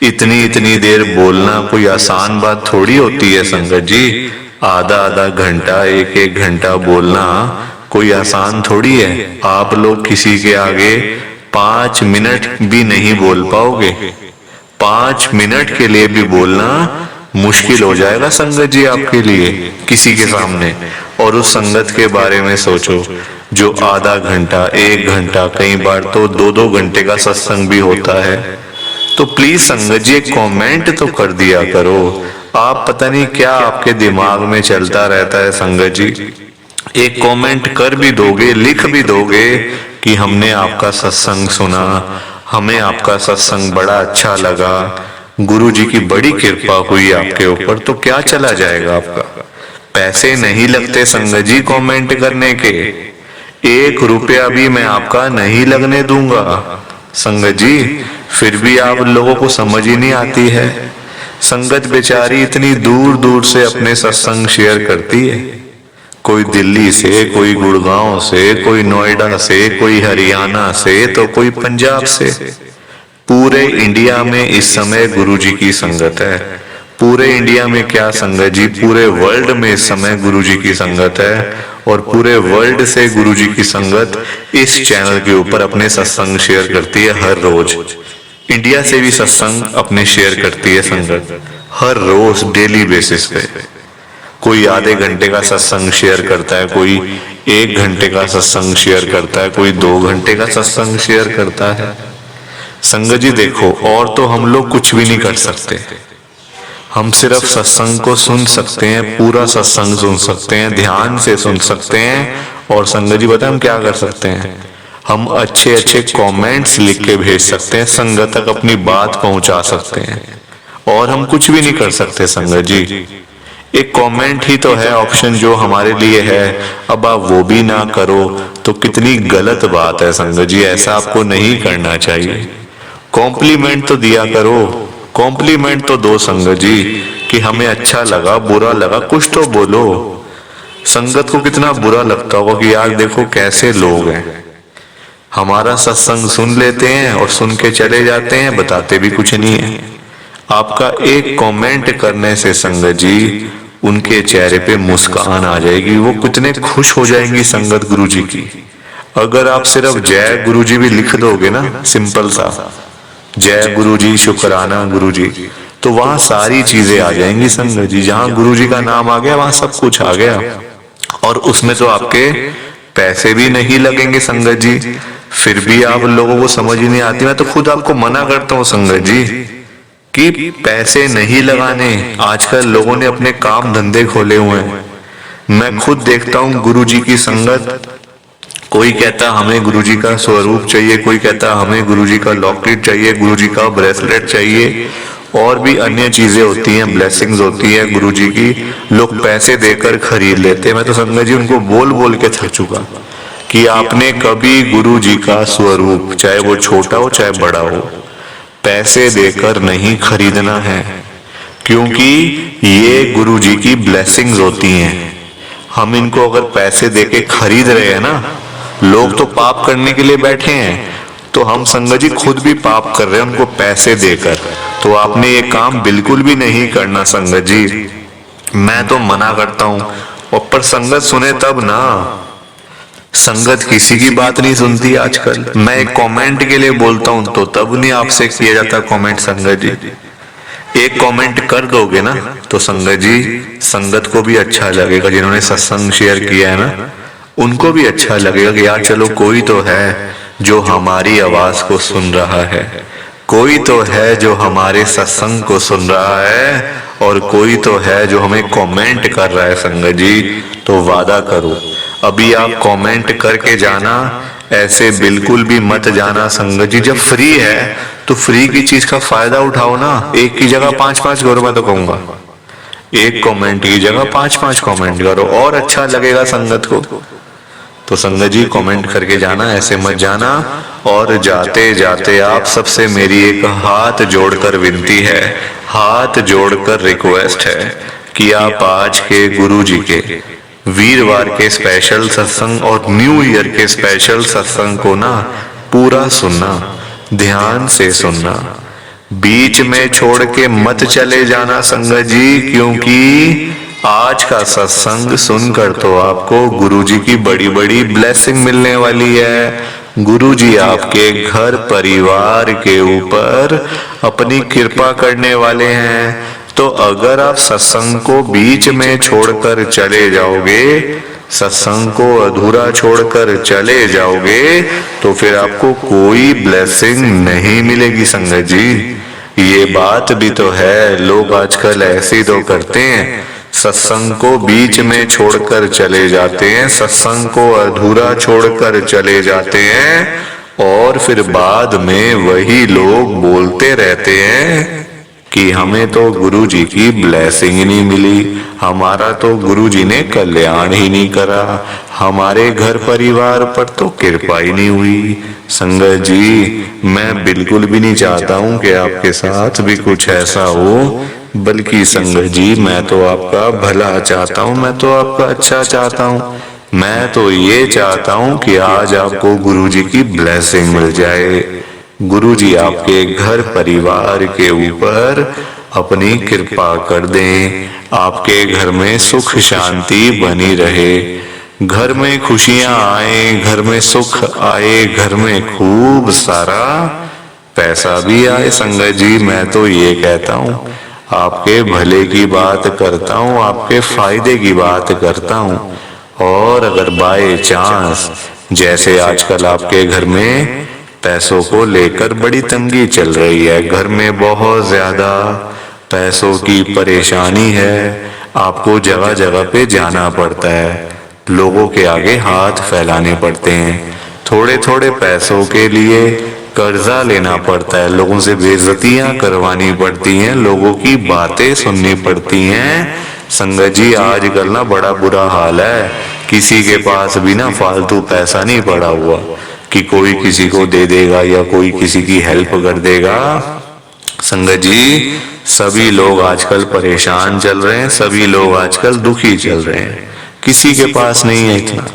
Speaker 1: इतनी देर बोलना कोई आसान बात थोड़ी होती है संगत जी। आधा घंटा, एक घंटा बोलना कोई आसान थोड़ी है। आप लोग किसी के आगे 5 मिनट भी नहीं बोल पाओगे, 5 मिनट के लिए भी बोलना मुश्किल हो जाएगा संगत जी आपके लिए किसी के सामने। और उस संगत के बारे में सोचो जो आधा घंटा, 1 घंटा, कई बार तो 2 घंटे का सत्संग भी होता है। तो प्लीज संगत जी एक कमेंट तो कर दिया करो। आप पता नहीं क्या आपके दिमाग में चलता रहता है संगत जी। एक कमेंट कर भी दोगे, लिख भी दोगे कि हमने आपका सत्संग सुना, हमें आपका सत्संग बड़ा अच्छा लगा, गुरुजी की बड़ी कृपा हुई आपके ऊपर, तो क्या चला जाएगा आपका? पैसे नहीं लगते संगत जी कमेंट करने के, 1 रुपया भी मैं आपका नहीं लगने दूंगा संगत जी। फिर भी आप लोगों को समझ ही नहीं आती है। संगत बेचारी इतनी दूर से अपने सत्संग शेयर करती है, कोई दिल्ली से, कोई गुड़गांव से, कोई नोएडा से, कोई हरियाणा से, तो कोई पंजाब से। पूरे इंडिया में इस समय गुरुजी की संगत है। पूरे इंडिया में क्या संगत जी, पूरे वर्ल्ड में इस समय गुरुजी की संगत है। और पूरे वर्ल्ड से गुरुजी की संगत इस चैनल के ऊपर अपने सत्संग शेयर करती है हर रोज। इंडिया से भी सत्संग अपने शेयर करती है संगत हर रोज, डेली बेसिस पे। कोई आधे घंटे का सत्संग शेयर करता है, कोई 1 घंटे का सत्संग शेयर करता है, कोई 2 घंटे का सत्संग शेयर करता है। संगत जी देखो, और तो हम लोग कुछ भी नहीं कर सकते, हम सिर्फ सत्संग को सुन सकते हैं, पूरा सत्संग सुन सकते हैं, ध्यान से सुन सकते हैं। और संगत जी बताएं हम क्या कर सकते हैं? हम अच्छे कमेंट्स लिख के भेज सकते हैं, संगत तक अपनी बात पहुंचा सकते हैं, और हम कुछ भी नहीं कर सकते संगत जी। एक कमेंट ही तो है ऑप्शन जो हमारे लिए है, अब आप वो भी ना करो तो कितनी गलत बात है संगत जी। ऐसा आपको नहीं करना चाहिए। कॉम्प्लीमेंट तो दिया करो, कॉम्प्लीमेंट तो दो संगत जी कि हमें अच्छा लगा, बुरा लगा, कुछ तो बोलो। संगत को कितना बुरा लगता होगा कि यार देखो कैसे लोग हैं, हमारा सत्संग सुन लेते हैं और सुन के चले जाते हैं, बताते भी कुछ नहीं है। आपका एक कमेंट करने से संगत जी उनके चेहरे पे मुस्कान आ जाएगी, वो कितने खुश हो जाएंगी संगत गुरुजी की। अगर आप सिर्फ जय गुरुजी भी लिख दोगे ना, सिंपल सा जय गुरुजी, शुक्राना गुरुजी, तो वहां सारी चीजें आ जाएंगी संगत जी। जहां गुरुजी का नाम आ गया वहां सब कुछ आ गया, और उसमें तो आपके पैसे भी नहीं लगेंगे संगत जी। फिर भी आप लोगों को समझ ही नहीं आती। मैं तो खुद आपको मना करता हूँ संगत जी कि पैसे नहीं लगाने। आजकल लोगों ने अपने काम धंधे खोले हुए हैं, मैं खुद देखता हूँ गुरुजी की संगत, कोई कहता हमें गुरुजी का स्वरूप चाहिए, कोई कहता हमें गुरुजी का लॉकेट चाहिए, गुरुजी का ब्रेसलेट चाहिए, और भी अन्य चीजें होती हैं, ब्लेसिंग्स होती हैं गुरुजी की, लोग पैसे देकर खरीद लेते हैं। मैं तो संगत जी उनको बोल बोल के थक चुका कि आपने कभी गुरुजी का स्वरूप, चाहे वो छोटा हो चाहे बड़ा हो, पैसे देकर नहीं खरीदना है, क्योंकि ये गुरुजी की ब्लेसिंग्स होती हैं। हम इनको अगर पैसे देके खरीद रहे हैं ना, लोग तो पाप करने के लिए बैठे हैं, तो हम संगत जी खुद भी पाप कर रहे हैं उनको पैसे देकर। तो आपने ये काम बिल्कुल भी नहीं करना संगत जी, मैं तो मना करता हूं। और पर संगत सुने तब ना, संगत किसी की बात नहीं सुनती आजकल। मैं एक कमेंट के लिए बोलता हूं तो तब नहीं आपसे किया जाता कमेंट संगत जी। एक कमेंट कर दोगे ना तो संगत जी, संगत को भी अच्छा लगेगा, जिन्होंने सत्संग शेयर किया है ना उनको भी अच्छा लगेगा कि यार चलो कोई तो है जो हमारी आवाज को सुन रहा है, कोई तो है जो हमारे सत्संग को सुन रहा है, और कोई तो है जो हमें कमेंट कर रहा है संगत जी। तो वादा करो अभी आप कमेंट करके जाना, ऐसे बिल्कुल भी मत जाना संगत जी। जब फ्री है तो फ्री की चीज का फायदा उठाओ ना। एक की जगह 5-5 करो, मैं तो कहूंगा एक कमेंट की जगह 5-5 कमेंट करो और अच्छा लगेगा संगत को। तो संगत जी कमेंट करके जाना, ऐसे मत जाना। और जाते जाते आप सबसे मेरी एक हाथ जोड़कर विनती है, हाथ जोड़कर रिक्वेस्ट है कि आप आज के गुरुजी के वीरवार के स्पेशल सत्संग और न्यू ईयर के स्पेशल सत्संग को ना पूरा सुनना, ध्यान से सुनना, बीच में छोड़ के मत चले जाना संगत जी, क्योंकि आज का सत्संग सुनकर तो आपको गुरुजी की बड़ी बड़ी ब्लेसिंग मिलने वाली है। गुरुजी आपके घर परिवार के ऊपर अपनी कृपा करने वाले हैं। तो अगर आप सत्संग को बीच में छोड़कर चले जाओगे, सत्संग को अधूरा छोड़कर चले जाओगे, तो फिर आपको कोई ब्लेसिंग नहीं मिलेगी संगत जी। ये बात भी तो है, लोग आजकल ऐसे तो करते हैं, सत्संग को बीच में छोड़कर चले जाते हैं, सत्संग को अधूरा छोड़कर चले जाते हैं, और फिर बाद में वही लोग बोलते रहते हैं कि हमें तो गुरुजी की ब्लेसिंग ही नहीं मिली, हमारा तो गुरुजी ने कल्याण ही नहीं करा, हमारे घर परिवार पर तो कृपा ही नहीं हुई। संगत जी मैं बिल्कुल भी नहीं चाहता हूं कि आपके साथ भी कुछ ऐसा हो, बल्कि संगत जी मैं तो आपका भला चाहता हूं, मैं तो आपका अच्छा चाहता हूं। मैं तो ये चाहता हूं कि आज आपको गुरुजी की ब्लेसिंग मिल जाए, गुरुजी आपके घर परिवार के ऊपर अपनी कृपा कर दें, आपके घर में सुख शांति बनी रहे, घर में खुशियां आए, घर में सुख आए, घर में खूब सारा पैसा भी आए। संगत जी मैं तो ये कहता हूँ, आपके भले की बात करता हूँ, आपके फायदे की बात करता हूँ। और अगर बाय चांस जैसे आजकल आपके घर में पैसों को लेकर बड़ी तंगी चल रही है, घर में बहुत ज्यादा पैसों की परेशानी है, आपको जगह जगह पे जाना पड़ता है, लोगों के आगे हाथ फैलाने पड़ते हैं, थोड़े थोड़े पैसों के लिए कर्जा लेना पड़ता है, लोगों से बेइज्जतियां करवानी पड़ती हैं, लोगों की बातें सुननी पड़ती हैं। संगत जी आजकल ना बड़ा बुरा हाल है, किसी के पास भी ना फालतू पैसा नहीं पड़ा हुआ कि कोई किसी को दे देगा या कोई किसी की हेल्प कर देगा। संगत जी सभी लोग आजकल परेशान चल रहे हैं, सभी लोग आजकल दुखी चल रहे हैं, किसी के पास नहीं है इतना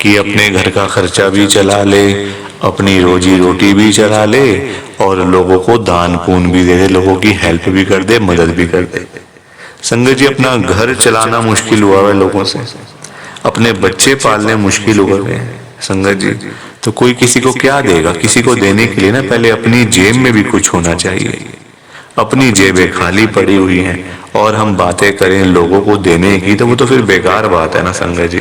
Speaker 1: कि अपने घर का खर्चा भी चला ले, अपनी रोजी रोटी भी चला ले, और लोगों को दान पुण्य भी दे दे, लोगों की हेल्प भी कर दे, मदद भी कर दे। संगत जी अपना घर चलाना मुश्किल हुआ है लोगों से, अपने बच्चे पालने मुश्किल हो गए हैं संगत जी। तो कोई किसी को क्या देगा, किसी को देने के लिए ना पहले अपनी जेब में भी कुछ होना चाहिए। अपनी जेबें खाली पड़ी हुई हैं और हम बातें करें लोगों को देने की, तो वो तो फिर बेकार बात है ना संगत जी,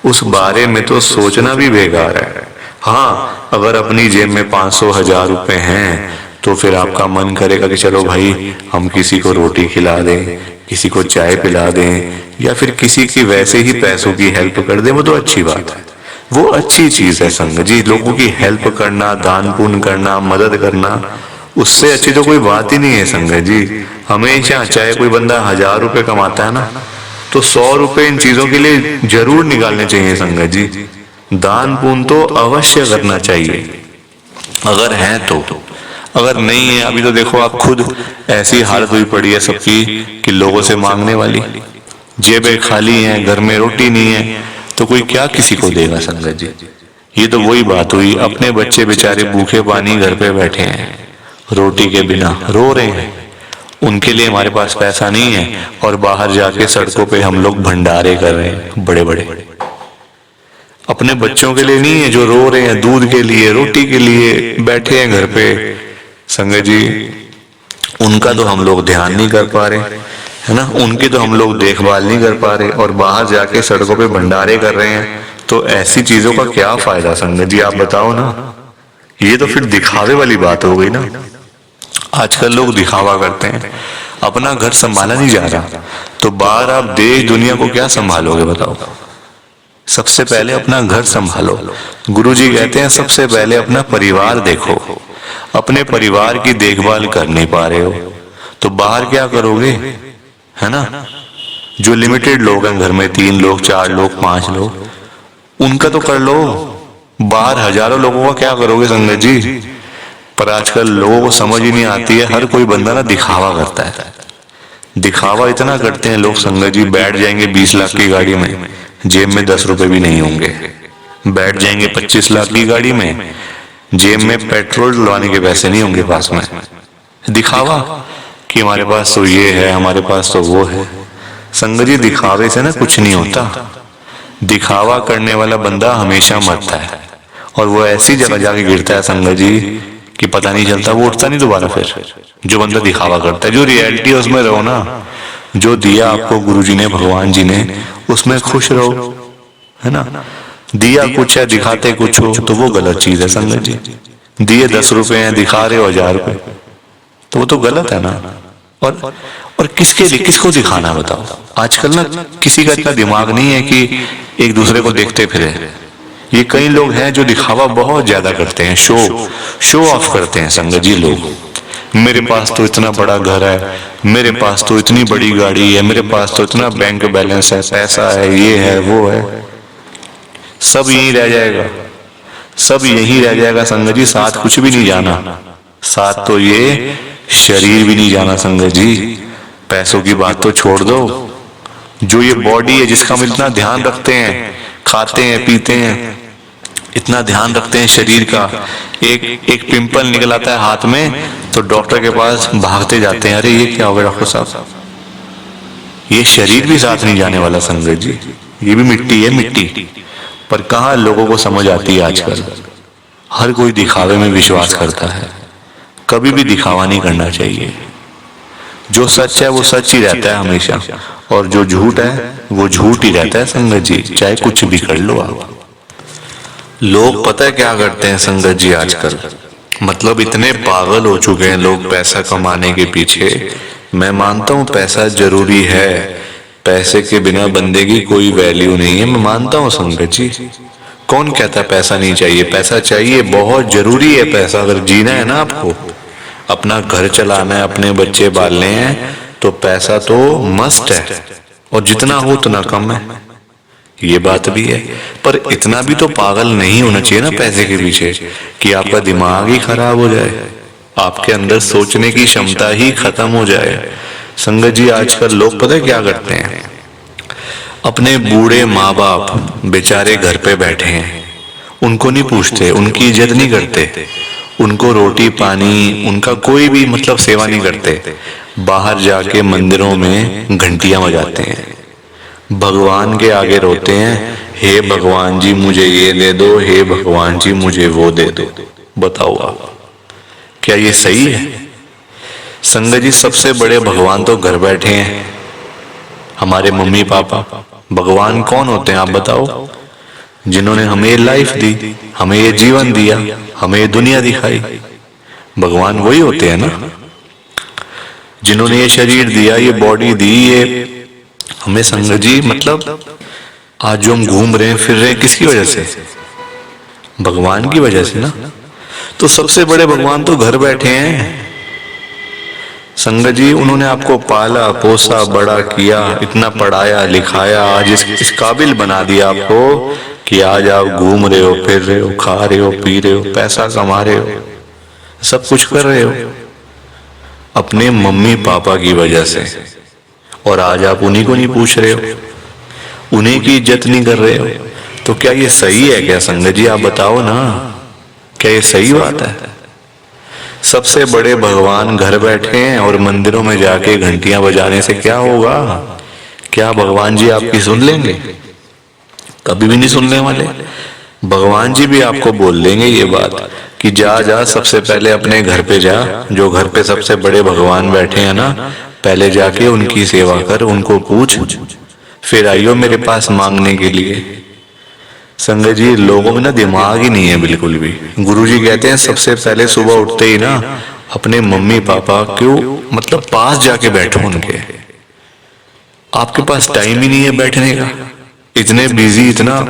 Speaker 1: उस बारे में तो सोचना भी बेकार है। हाँ अगर अपनी जेब में 500-1000 रुपए हैं तो फिर आपका मन करेगा कि चलो भाई हम किसी को रोटी खिला दें, किसी को चाय पिला दें या फिर किसी की वैसे ही पैसों की हेल्प कर दें, वो तो अच्छी बात है, वो अच्छी चीज है संगत जी। लोगों की हेल्प करना, दान पुण्य करना, मदद करना, उससे अच्छी तो कोई बात ही नहीं है संगत जी। हमेशा चाहे कोई बंदा 1000 रुपए कमाता है ना, तो 100 रुपए इन चीजों के लिए जरूर निकालने चाहिए संगत जी। दान पुण्य तो अवश्य करना चाहिए अगर है तो। अगर नहीं है, अभी तो देखो आप खुद ऐसी हालत हुई पड़ी है सबकी कि लोगों से मांगने वाली, जेबें खाली हैं, घर में रोटी नहीं है, तो कोई क्या किसी को देगा संगत जी। ये तो वही बात हुई, अपने बच्चे बेचारे भूखे पानी घर पे बैठे हैं, रोटी के बिना रो रहे हैं, उनके लिए हमारे पास पैसा नहीं है, और बाहर जाके सड़कों पे हम लोग भंडारे कर रहे हैं बड़े बड़े। अपने बच्चों के लिए नहीं है जो रो रहे हैं, दूध के लिए, रोटी के लिए बैठे हैं घर पे संगत जी, उनका तो हम लोग ध्यान नहीं कर पा रहे, है ना, उनकी तो हम लोग देखभाल नहीं कर पा रहे, और बाहर जाके सड़कों पे भंडारे कर रहे हैं। तो ऐसी चीजों का क्या फायदा संगत जी, आप बताओ ना। ये तो फिर दिखावे वाली बात हो गई ना। आजकल लोग दिखावा करते हैं, अपना घर संभाला नहीं जा रहा, तो बाहर आप देश दुनिया को क्या संभालोगे बताओ। सबसे पहले अपना घर संभालो। गुरुजी कहते हैं सबसे पहले अपना परिवार देखो। अपने परिवार की देखभाल कर नहीं पा रहे हो तो बाहर क्या करोगे, है ना। जो लिमिटेड लोग हैं घर में, 3 लोग, 4 लोग, 5 लोग, उनका तो कर लो, बाहर हजारों लोगों का क्या करोगे संगत जी। पर आजकल लोगों को समझ ही नहीं आती है, हर कोई बंदा ना दिखावा करता है। दिखावा इतना करते हैं लोग संगत जी, बैठ जाएंगे 20 लाख की गाड़ी में, जेब में 10 रुपए भी नहीं होंगे। बैठ जाएंगे 25 लाख की गाड़ी में, जेब में पेट्रोल डलवाने के पैसे नहीं होंगे पास में। दिखावा कि हमारे पास तो ये है, हमारे पास तो वो है। संगत जी दिखावे से ना कुछ नहीं होता। दिखावा करने वाला बंदा हमेशा मरता है, और वो ऐसी जगह जाके गिरता है संगत जी कि पता नहीं चलता, वो उठता नहीं दोबारा फिर। जो बंदा दिखावा करता है, जो रियलिटी है उसमें रहो ना। जो दिया आपको गुरुजी ने, भगवान जी ने, उसमें खुश रहो, है ना। दिया कुछ है, दिखाते कुछ हो, तो वो गलत चीज है संगत जी। दिए 10 रुपए हैं, दिखा रहे हो 1000 रुपए, तो वो तो गलत है ना। और किसके लिए, किसको दिखाना बताओ। आजकल ना किसी का इतना दिमाग नहीं है कि एक दूसरे को देखते फिरे। ये कई लोग हैं जो दिखावा बहुत ज्यादा करते हैं, शो ऑफ करते हैं संगत जी लोग। मेरे पास तो इतना बड़ा घर है, मेरे पास तो इतनी बड़ी गाड़ी है, मेरे पास तो इतना बैंक बैलेंस है, पैसा है, ये है वो है। सब यही रह जाएगा, सब यही रह जाएगा संगत जी, साथ कुछ भी नहीं जाना। साथ तो ये शरीर भी नहीं जाना संगत जी। पैसों की बात तो छोड़ दो, जो ये बॉडी है जिसका हम इतना ध्यान रखते हैं, खाते हैं पीते हैं, इतना ध्यान रखते हैं शरीर का, एक पिंपल निकल आता है हाथ में तो डॉक्टर के पास भागते जाते हैं, अरे ये क्या हो गया डॉक्टर साहब। ये शरीर भी साथ नहीं जाने वाला संगत जी, ये भी मिट्टी है, मिट्टी। पर कहाँ लोगों को समझ आती है आजकल। हर कोई दिखावे में विश्वास करता है, कभी भी दिखावा नहीं करना चाहिए। जो सच है वो सच ही रहता है हमेशा, और जो झूठ है वो झूठ ही रहता है संगत जी, चाहे कुछ भी कर लो आप। लोग पता है क्या करते हैं संगत जी आजकल, मतलब इतने पागल हो चुके हैं लोग पैसा कमाने के पीछे। मैं मानता हूँ पैसा जरूरी है, पैसे के बिना बंदे की कोई वैल्यू नहीं है, मैं मानता हूँ संगत जी। कौन कहता है पैसा नहीं चाहिए, पैसा चाहिए, बहुत जरूरी है पैसा। अगर जीना है ना आपको, अपना घर चलाना है, अपने बच्चे पालने हैं, तो पैसा तो मस्ट है, और जितना हो उतना कम है, ये बात भी है। पर इतना भी तो पागल नहीं होना चाहिए ना पैसे के पीछे कि आपका दिमाग ही खराब हो जाए, आपके अंदर सोचने की क्षमता ही खत्म हो जाए। संगत जी आजकल लोग पता है क्या करते हैं, अपने बूढ़े माँ बाप बेचारे घर पे बैठे हैं, उनको नहीं पूछते, उनकी इज्जत नहीं करते, उनको रोटी पानी, उनका कोई भी मतलब सेवा नहीं करते। बाहर जाके मंदिरों में घंटियां बजाते हैं, भगवान के आगे रोते हैं, हे भगवान जी मुझे ये दे दो, हे भगवान जी मुझे वो दे दो। बताओ आप, क्या ये सही है? संगत जी सबसे बड़े भगवान तो घर बैठे हैं, हमारे मम्मी पापा। भगवान कौन होते हैं आप बताओ? जिन्होंने हमें लाइफ दी, हमें ये जीवन दिया, हमें ये दुनिया दिखाई, भगवान वही होते हैं ना। जिन्होंने ये शरीर दिया, ये बॉडी दी, ये हमें संगत जी मतलब आज जो हम घूम रहे हैं फिर रहे हैं किसकी वजह से? भगवान की वजह से ना। तो सबसे बड़े भगवान तो घर बैठे हैं संगत जी। उन्होंने आपको पाला पोसा बड़ा किया, इतना पढ़ाया लिखाया, आज इस काबिल बना दिया आपको कि आज आप घूम रहे हो, फिर रहे हो, खा रहे हो, पी रहे हो, पैसा कमा रहे हो, सब कुछ कर रहे हो अपने मम्मी पापा की वजह से। और आज आप उन्हीं को नहीं पूछ रहे हो, उन्हीं की इज्जत नहीं कर रहे हो। तो क्या ये सही है क्या संगत जी? आप बताओ ना, क्या ये सही बात है? सबसे बड़े भगवान घर बैठे हैं और मंदिरों में जाके घंटियां बजाने से क्या होगा? क्या भगवान जी आपकी सुन लेंगे? कभी भी नहीं सुनने वाले। भगवान जी भी आपको बोल देंगे ये बात कि जा जा सबसे पहले अपने घर पे जा, जो घर पे सबसे बड़े भगवान बैठे हैं ना, पहले जाके उनकी सेवा कर, उनको पूछ, फिर आइयो मेरे पास मांगने के लिए। संगत जी लोगों में ना दिमाग ही नहीं है बिल्कुल भी। गुरुजी कहते हैं सबसे पहले सुबह उठते ही ना अपने मम्मी पापा क्यों मतलब पास जाके बैठो उनके। आपके पास टाइम ही नहीं है बैठने का, इतने बिजी, इतना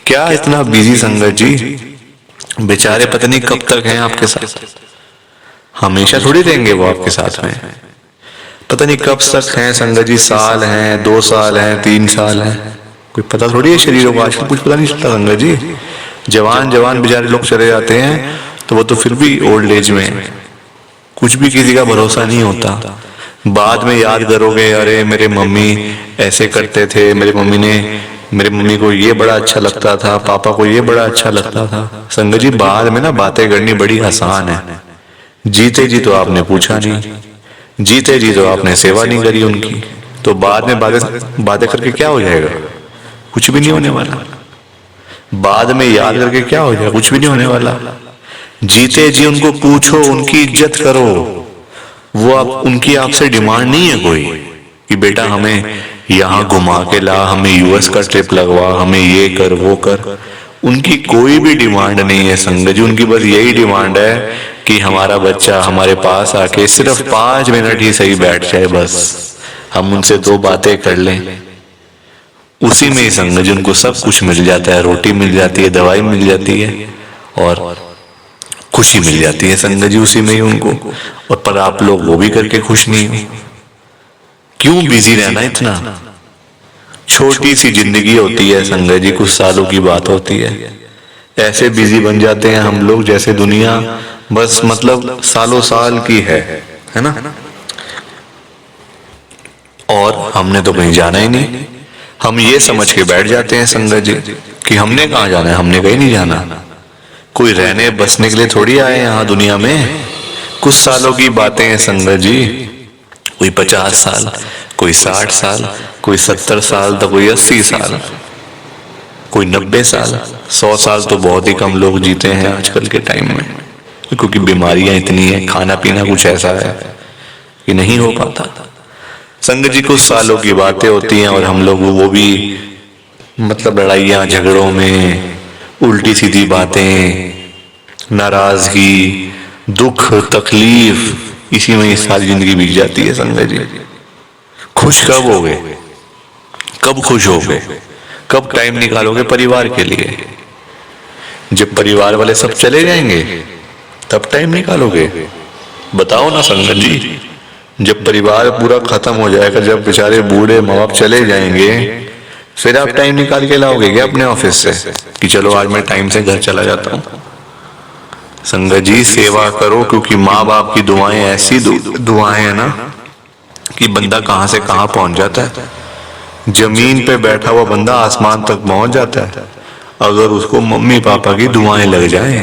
Speaker 1: क्या इतना बिजी संगत जी। बेचारे पता नहीं कब तक हैं आपके साथ, हमेशा थोड़ी रहेंगे वो आपके साथ में। पता नहीं कब तक हैं संगत जी, साल हैं, 2 साल हैं, 3 साल हैं, कोई पता थोड़ी है शरीरों को। आजकल कुछ पता नहीं चलता संगत जी। जवान जवान बेचारे लोग चले जाते हैं तो वो तो फिर भी ओल्ड एज में, कुछ भी किसी का भरोसा नहीं होता। बाद में याद करोगे अरे मेरे मम्मी ऐसे करते थे, मेरे मम्मी को ये बड़ा अच्छा लगता था, पापा को ये बड़ा अच्छा लगता था। संगत जी बाद में ना बातें करनी बड़ी आसान है, जीते जी तो आपने पूछा नहीं, जीते जी तो आपने सेवा नहीं करी उनकी, तो बाद में बातें करके क्या हो जाएगा? कुछ भी नहीं होने वाला। बाद में याद करके क्या हो जाएगा? कुछ भी नहीं होने वाला। जीते जी उनको पूछो, उनकी इज्जत करो। वो आप उनकी आपसे डिमांड नहीं है कोई कि बेटा हमें यहाँ घुमा के ला, हमें यूएस का ट्रिप लगवा, हमें ये कर वो कर। उनकी कोई भी डिमांड नहीं है संगत जी। उनकी बस यही डिमांड है कि हमारा बच्चा हमारे पास आके सिर्फ 5 मिनट ही सही बैठ जाए, बस हम उनसे 2 बातें कर लें। उसी में ही संगत जी उनको सब कुछ मिल जाता है, रोटी मिल जाती है, दवाई मिल जाती है और खुशी मिल जाती है संगत जी उसी में ही उनको। और पर आप लोग वो भी करके खुश नहीं हो। क्यों बिजी रहना इतना? छोटी सी जिंदगी होती है संगत जी, कुछ सालों की बात होती है। ऐसे बिजी बन जाते हैं हम लोग जैसे दुनिया बस मतलब सालों साल की है ना। और हमने तो कहीं जाना ही नहीं। हम ये समझ के बैठ जाते हैं संगत जी कि हमने कहाँ जाना है, हमने कहीं नहीं जाना। कोई रहने बसने के लिए थोड़ी आए यहाँ दुनिया में। कुछ सालों की बातें हैं संगत जी, कोई 50 साल, कोई 60 साल, कोई 70 साल, तो कोई 80 साल, कोई 90 साल। 100 साल तो बहुत ही कम लोग जीते हैं आजकल के टाइम में, क्योंकि बीमारियां इतनी है, खाना पीना कुछ ऐसा है कि नहीं हो पाता। संगत जी कुछ सालों की बातें होती हैं और हम लोग वो भी मतलब लड़ाइयाँ झगड़ों में, उल्टी सीधी बातें, नाराजगी, दुख तकलीफ, इसी में सारी जिंदगी बीत जाती है संगत जी। खुश कब होगे? कब खुश होगे? कब टाइम निकालोगे परिवार के लिए? जब परिवार वाले सब चले जाएंगे तब टाइम निकालोगे? बताओ ना संगत जी। जब परिवार पूरा खत्म हो जाएगा, जब बेचारे बूढ़े माँ बाप चले जाएंगे, फिर आप टाइम निकाल के लाओगे क्या अपने ऑफिस से कि चलो आज मैं टाइम से घर चला जाता हूँ? संगत जी सेवा करो, क्योंकि माँ बाप की दुआएं ऐसी दुआएं है ना कि बंदा कहाँ से कहाँ पहुंच जाता है। जमीन पे बैठा हुआ बंदा आसमान तक पहुंच जाता है अगर उसको मम्मी पापा की दुआएं लग जाए।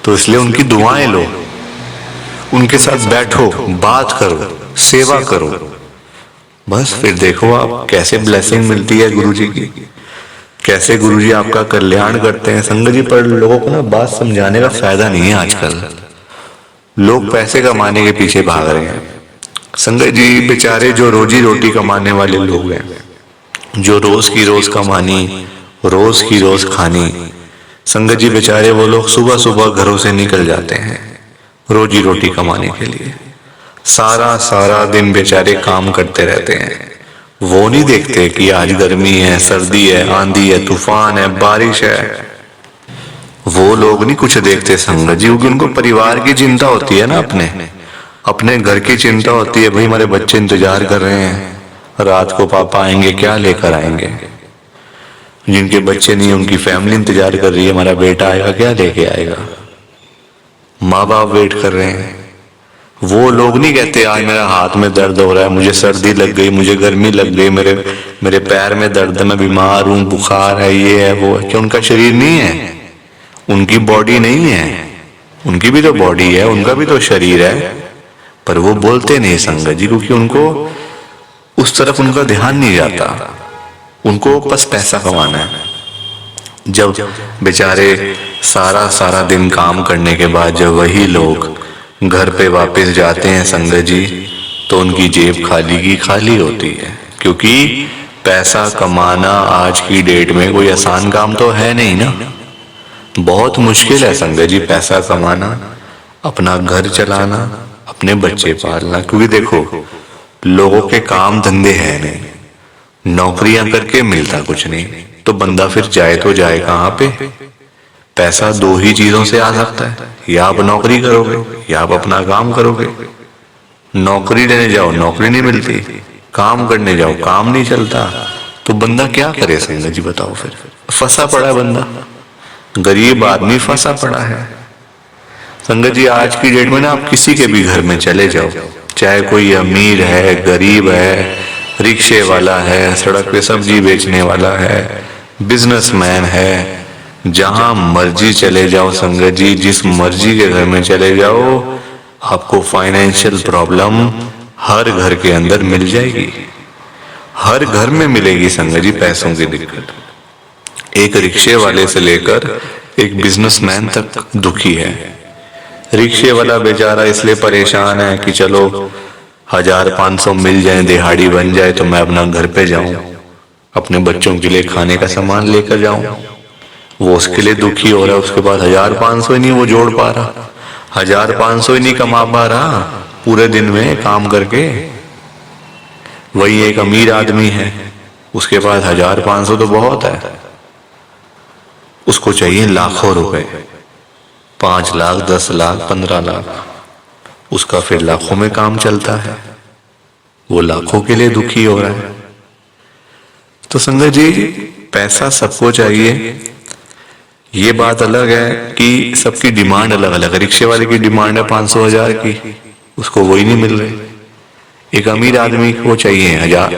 Speaker 1: तो इसलिए उनकी दुआएं लो, उनके साथ बैठो, बात करो, सेवा करो, बस फिर देखो आप कैसे ब्लेसिंग मिलती है गुरुजी की, कैसे गुरुजी आपका कल्याण करते हैं। संगत जी पर लोगों को ना बात समझाने का फायदा नहीं है। आजकल लोग पैसे कमाने के पीछे भाग रहे हैं। संगत जी बेचारे जो रोजी रोटी कमाने वाले लोग हैं, जो रोज की रोज कमानी, रोज की रोज खानी, संगत जी बेचारे वो लोग सुबह सुबह घरों से निकल जाते हैं रोजी रोटी कमाने के लिए। सारा सारा दिन बेचारे काम करते रहते हैं। वो नहीं देखते कि आज गर्मी है, सर्दी है, आंधी है, तूफान है, बारिश है। वो लोग नहीं कुछ देखते संगत जी, क्योंकि उनको परिवार की चिंता होती है ना, अपने घर की चिंता होती है। भाई हमारे बच्चे इंतजार कर रहे हैं, रात को पापा आएंगे, क्या लेकर आएंगे। जिनके बच्चे नहीं, उनकी फैमिली इंतजार कर रही है, हमारा बेटा आएगा, क्या लेके आएगा। माँ बाप वेट कर रहे हैं। वो लोग नहीं कहते आज मेरा हाथ में दर्द हो रहा है, मुझे सर्दी लग गई, मुझे गर्मी लग गई, मेरे पैर में दर्द है, मैं बीमार हूँ, बुखार है, ये है वो है। क्या उनका शरीर नहीं है? उनकी बॉडी नहीं है? उनकी भी तो बॉडी है, उनका भी तो शरीर है, पर वो बोलते नहीं संगत जी, क्योंकि उनको उस तरफ उनका ध्यान नहीं जाता। उनको बस पैसा कमाना है। जब बेचारे सारा सारा दिन काम करने के बाद जब वही लोग घर पे वापस जाते हैं संगत जी, तो उनकी जेब खाली की खाली होती है। क्योंकि पैसा कमाना आज की डेट में कोई आसान काम तो है नहीं ना, बहुत मुश्किल है संगत जी पैसा कमाना, अपना घर चलाना, अपने बच्चे पालना। क्योंकि देखो लोगों के काम धंधे हैं नहीं, नौकरियां करके मिलता कुछ नहीं, तो बंदा फिर जाए तो जाए कहाँ पे। पैसा दो ही चीजों से आ सकता है, या आप नौकरी करोगे या आप अपना काम करोगे। नौकरी लेने जाओ नौकरी नहीं मिलती, काम करने जाओ काम नहीं चलता, तो बंदा क्या करे संगत जी बताओ। फिर फंसा पड़ा है बंदा, गरीब आदमी फंसा पड़ा है संगत जी। आज की डेट में ना आप किसी के भी घर में चले जाओ, चाहे कोई अमीर है, गरीब है, रिक्शे वाला है, सड़क पे सब्जी बेचने वाला है, बिजनेसमैन है, जहां मर्जी चले जाओ संगत जी, जिस मर्जी के घर में चले जाओ, आपको फाइनेंशियल प्रॉब्लम हर घर के अंदर मिल जाएगी। हर घर में मिलेगी संगत जी पैसों की दिक्कत। एक रिक्शे वाले से लेकर एक बिजनेसमैन तक दुखी है। रिक्शे वाला बेचारा इसलिए परेशान है कि चलो 1500 मिल जाए, दिहाड़ी बन जाए, तो मैं अपना घर पे जाऊं, अपने बच्चों के लिए खाने का सामान लेकर जाऊं। वो उसके लिए दुखी हो रहा है, उसके बाद 1500 ही नहीं वो जोड़ पा रहा, 1500 ही नहीं कमा पा रहा पूरे दिन में काम करके। वही एक अमीर आदमी है, उसके पास 1500 तो बहुत है, उसको चाहिए लाखों रुपए, 5 लाख, 10 लाख, 15 लाख, उसका फिर लाखों में काम चलता है, वो लाखों के लिए दुखी हो रहा है। तो संगत जी पैसा सबको चाहिए, ये बात अलग है कि सबकी डिमांड अलग अलग है। रिक्शे वाले की डिमांड है 500,000 की, उसको वही नहीं मिल रही। एक अमीर आदमी को चाहिए 1000,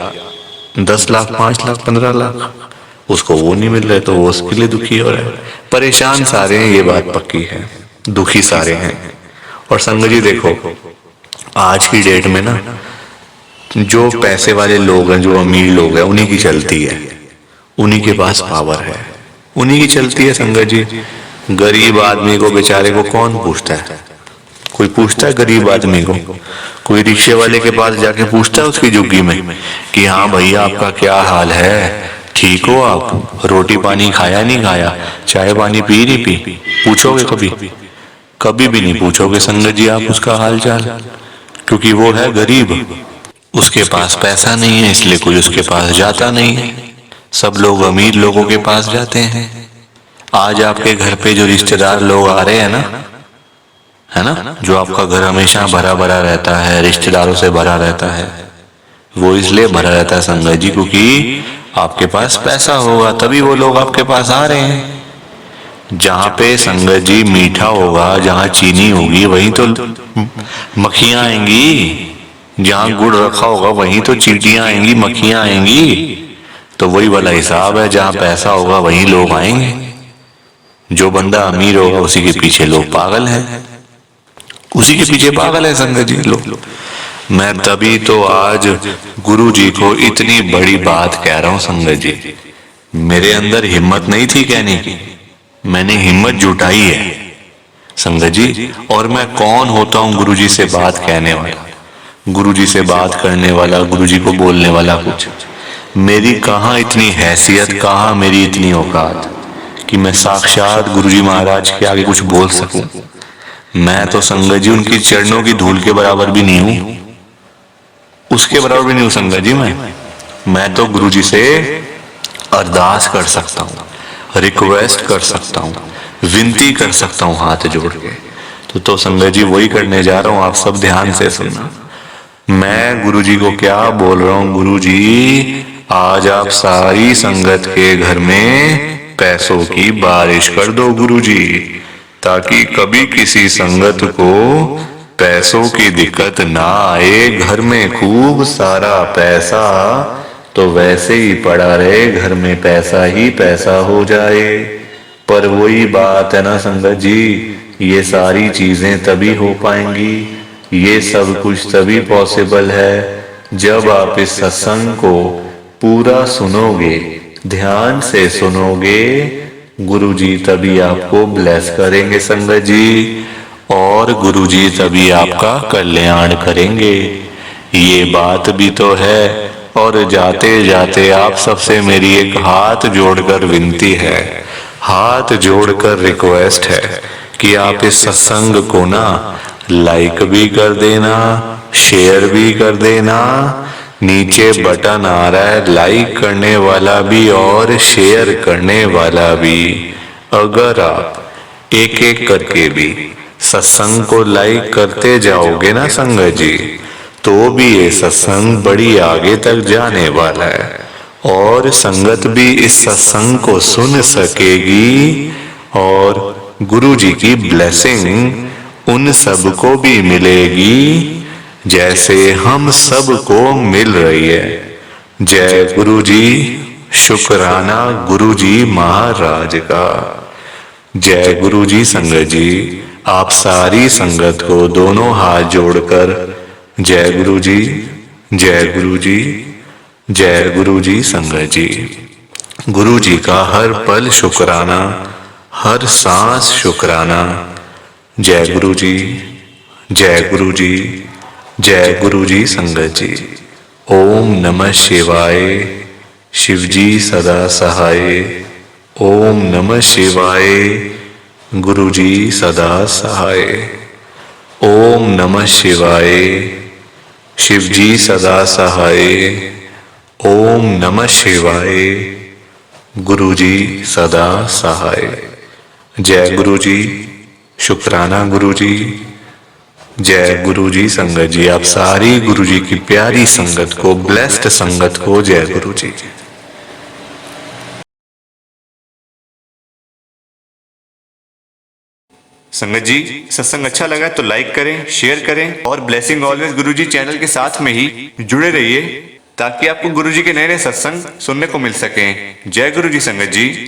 Speaker 1: 10 लाख, 5 लाख, 15 लाख, उसको वो नहीं मिल रहे, तो वो उसके लिए दुखी हो रहा है। परेशान सारे हैं, ये बात पक्की है, दुखी सारे हैं। और संगत जी देखो आज की डेट में ना जो पैसे वाले लोग हैं, जो अमीर लोग हैं, उन्हीं की चलती है, उन्हीं के पास पावर है, उन्हीं की चलती है संगत जी। गरीब आदमी को बेचारे को कौन पूछता है? कोई पूछता है गरीब आदमी को? कोई रिक्शे वाले के पास जाके पूछता है उसकी झुग्गी में कि हाँ भैया आपका क्या हाल है, ठीक हो आप, रोटी पानी खाया नहीं खाया, चाय पानी पी नहीं पी? पूछोगे कभी? कभी भी नहीं पूछोगे संगत जी आप उसका हाल चाल, क्योंकि वो है गरीब, उसके पास पैसा नहीं है, इसलिए कोई उसके पास जाता नहीं है। सब लोग अमीर लोगों के पास जाते हैं। आज आपके घर पे जो रिश्तेदार लोग आ रहे हैं ना, है ना, जो आपका घर हमेशा भरा भरा रहता है, रिश्तेदारों से भरा रहता है, वो इसलिए भरा रहता है संगत जी क्योंकि आपके पास पैसा होगा, तभी वो लोग आपके पास आ रहे हैं। जहां पे संगत जी मीठा होगा, जहां चीनी होगी, वहीं तो मक्खियां आएंगी। जहां गुड़ रखा होगा वहीं तो चींटियां आएंगी, मक्खियां आएंगी। तो वही वाला हिसाब है, जहां पैसा होगा वहीं लोग आएंगे। जो बंदा अमीर होगा उसी के पीछे लोग पागल हैं, उसी के पीछे पागल है संगत जी लोग। मैं तभी तो आज गुरु जी को इतनी बड़ी बात कह रहा हूं संगत जी। मेरे अंदर हिम्मत नहीं थी कहने की, मैंने हिम्मत जुटाई है संगत जी। और मैं कौन होता हूं गुरु जी से बात कहने वाला, गुरु जी से बात करने वाला, गुरु जी को बोलने वाला? कुछ मेरी कहाँ इतनी हैसियत, कहाँ मेरी इतनी औकात कि मैं साक्षात गुरु जी महाराज के आगे कुछ बोल सकूं। मैं तो संगत जी उनकी चरणों की धूल के बराबर भी नहीं हूं, उसके बराबर भी नहीं हूं संगत जी। मैं तो गुरु जी से अरदास कर सकता हूँ, रिक्वेस्ट कर सकता हूँ, विनती कर सकता हूँ हाथ जोड़ के। तो संगत जी वही करने जा रहा हूँ, आप सब ध्यान से सुनना। मैं गुरु जी को क्या बोल रहा हूँ, गुरु जी आज आप सारी संगत के घर में पैसों की बारिश कर दो गुरु जी, ताकि कभी किसी संगत को पैसों की दिक्कत ना आए। घर में खूब सारा पैसा तो वैसे ही पड़ा रहे, घर में पैसा ही पैसा हो जाए। पर वही बात है ना संगत जी, ये सारी चीजें तभी हो पाएंगी, ये सब कुछ तभी पॉसिबल है जब आप इस सत्संग को पूरा सुनोगे, ध्यान से सुनोगे। गुरुजी तभी आपको ब्लेस करेंगे संगत जी, और गुरुजी तभी आपका कल्याण करेंगे। ये बात भी तो है। और जाते जाते आप सबसे मेरी एक हाथ जोड़कर विनती है, हाथ जोड़कर रिक्वेस्ट है कि आप इस सत्संग को ना लाइक भी कर देना, शेयर भी कर देना। नीचे बटन आ रहा है लाइक करने वाला भी और शेयर करने वाला भी। अगर आप एक एक करके भी सत्संग को लाइक करते जाओगे ना संगत जी, तो भी ये सत्संग बड़ी आगे तक जाने वाला है, और संगत भी इस सत्संग को सुन सकेगी, और गुरु जी की ब्लेसिंग उन सबको भी मिलेगी जैसे हम सबको मिल रही है। जय गुरु जी, शुक्राना गुरु जी महाराज का। जय गुरु जी संगत जी, आप सारी संगत को दोनों हाथ जोड़कर जय गुरु जी, जय गुरु जी, जय गुरु जी संगत जी। गुरु जी का हर पल शुक्राना, हर सांस शुक्राना। जय गुरु जी, जय गुरु जी, जय गुरु जी संगत जी। ओम नमः शिवाय, शिव जी सदा सहाय। ओम नमः शिवाय, गुरु जी सदा सहाय। ओम नमः शिवाय, शिव जी सदा सहाय। ओम नमः शिवाय, गुरु जी सदा सहाय। जय गुरु जी, शुक्राना गुरु जी। जय गुरु जी संगत जी, आप सारी गुरु जी की प्यारी संगत को, ब्लेस्ड संगत को जय गुरु जी।
Speaker 2: संगत जी सत्संग अच्छा लगा तो लाइक करें, शेयर करें, और ब्लेसिंग ऑलवेज गुरुजी चैनल के साथ में ही जुड़े रहिए, ताकि आपको गुरुजी के नए नए सत्संग सुनने को मिल सकें। जय गुरु जी संगत जी।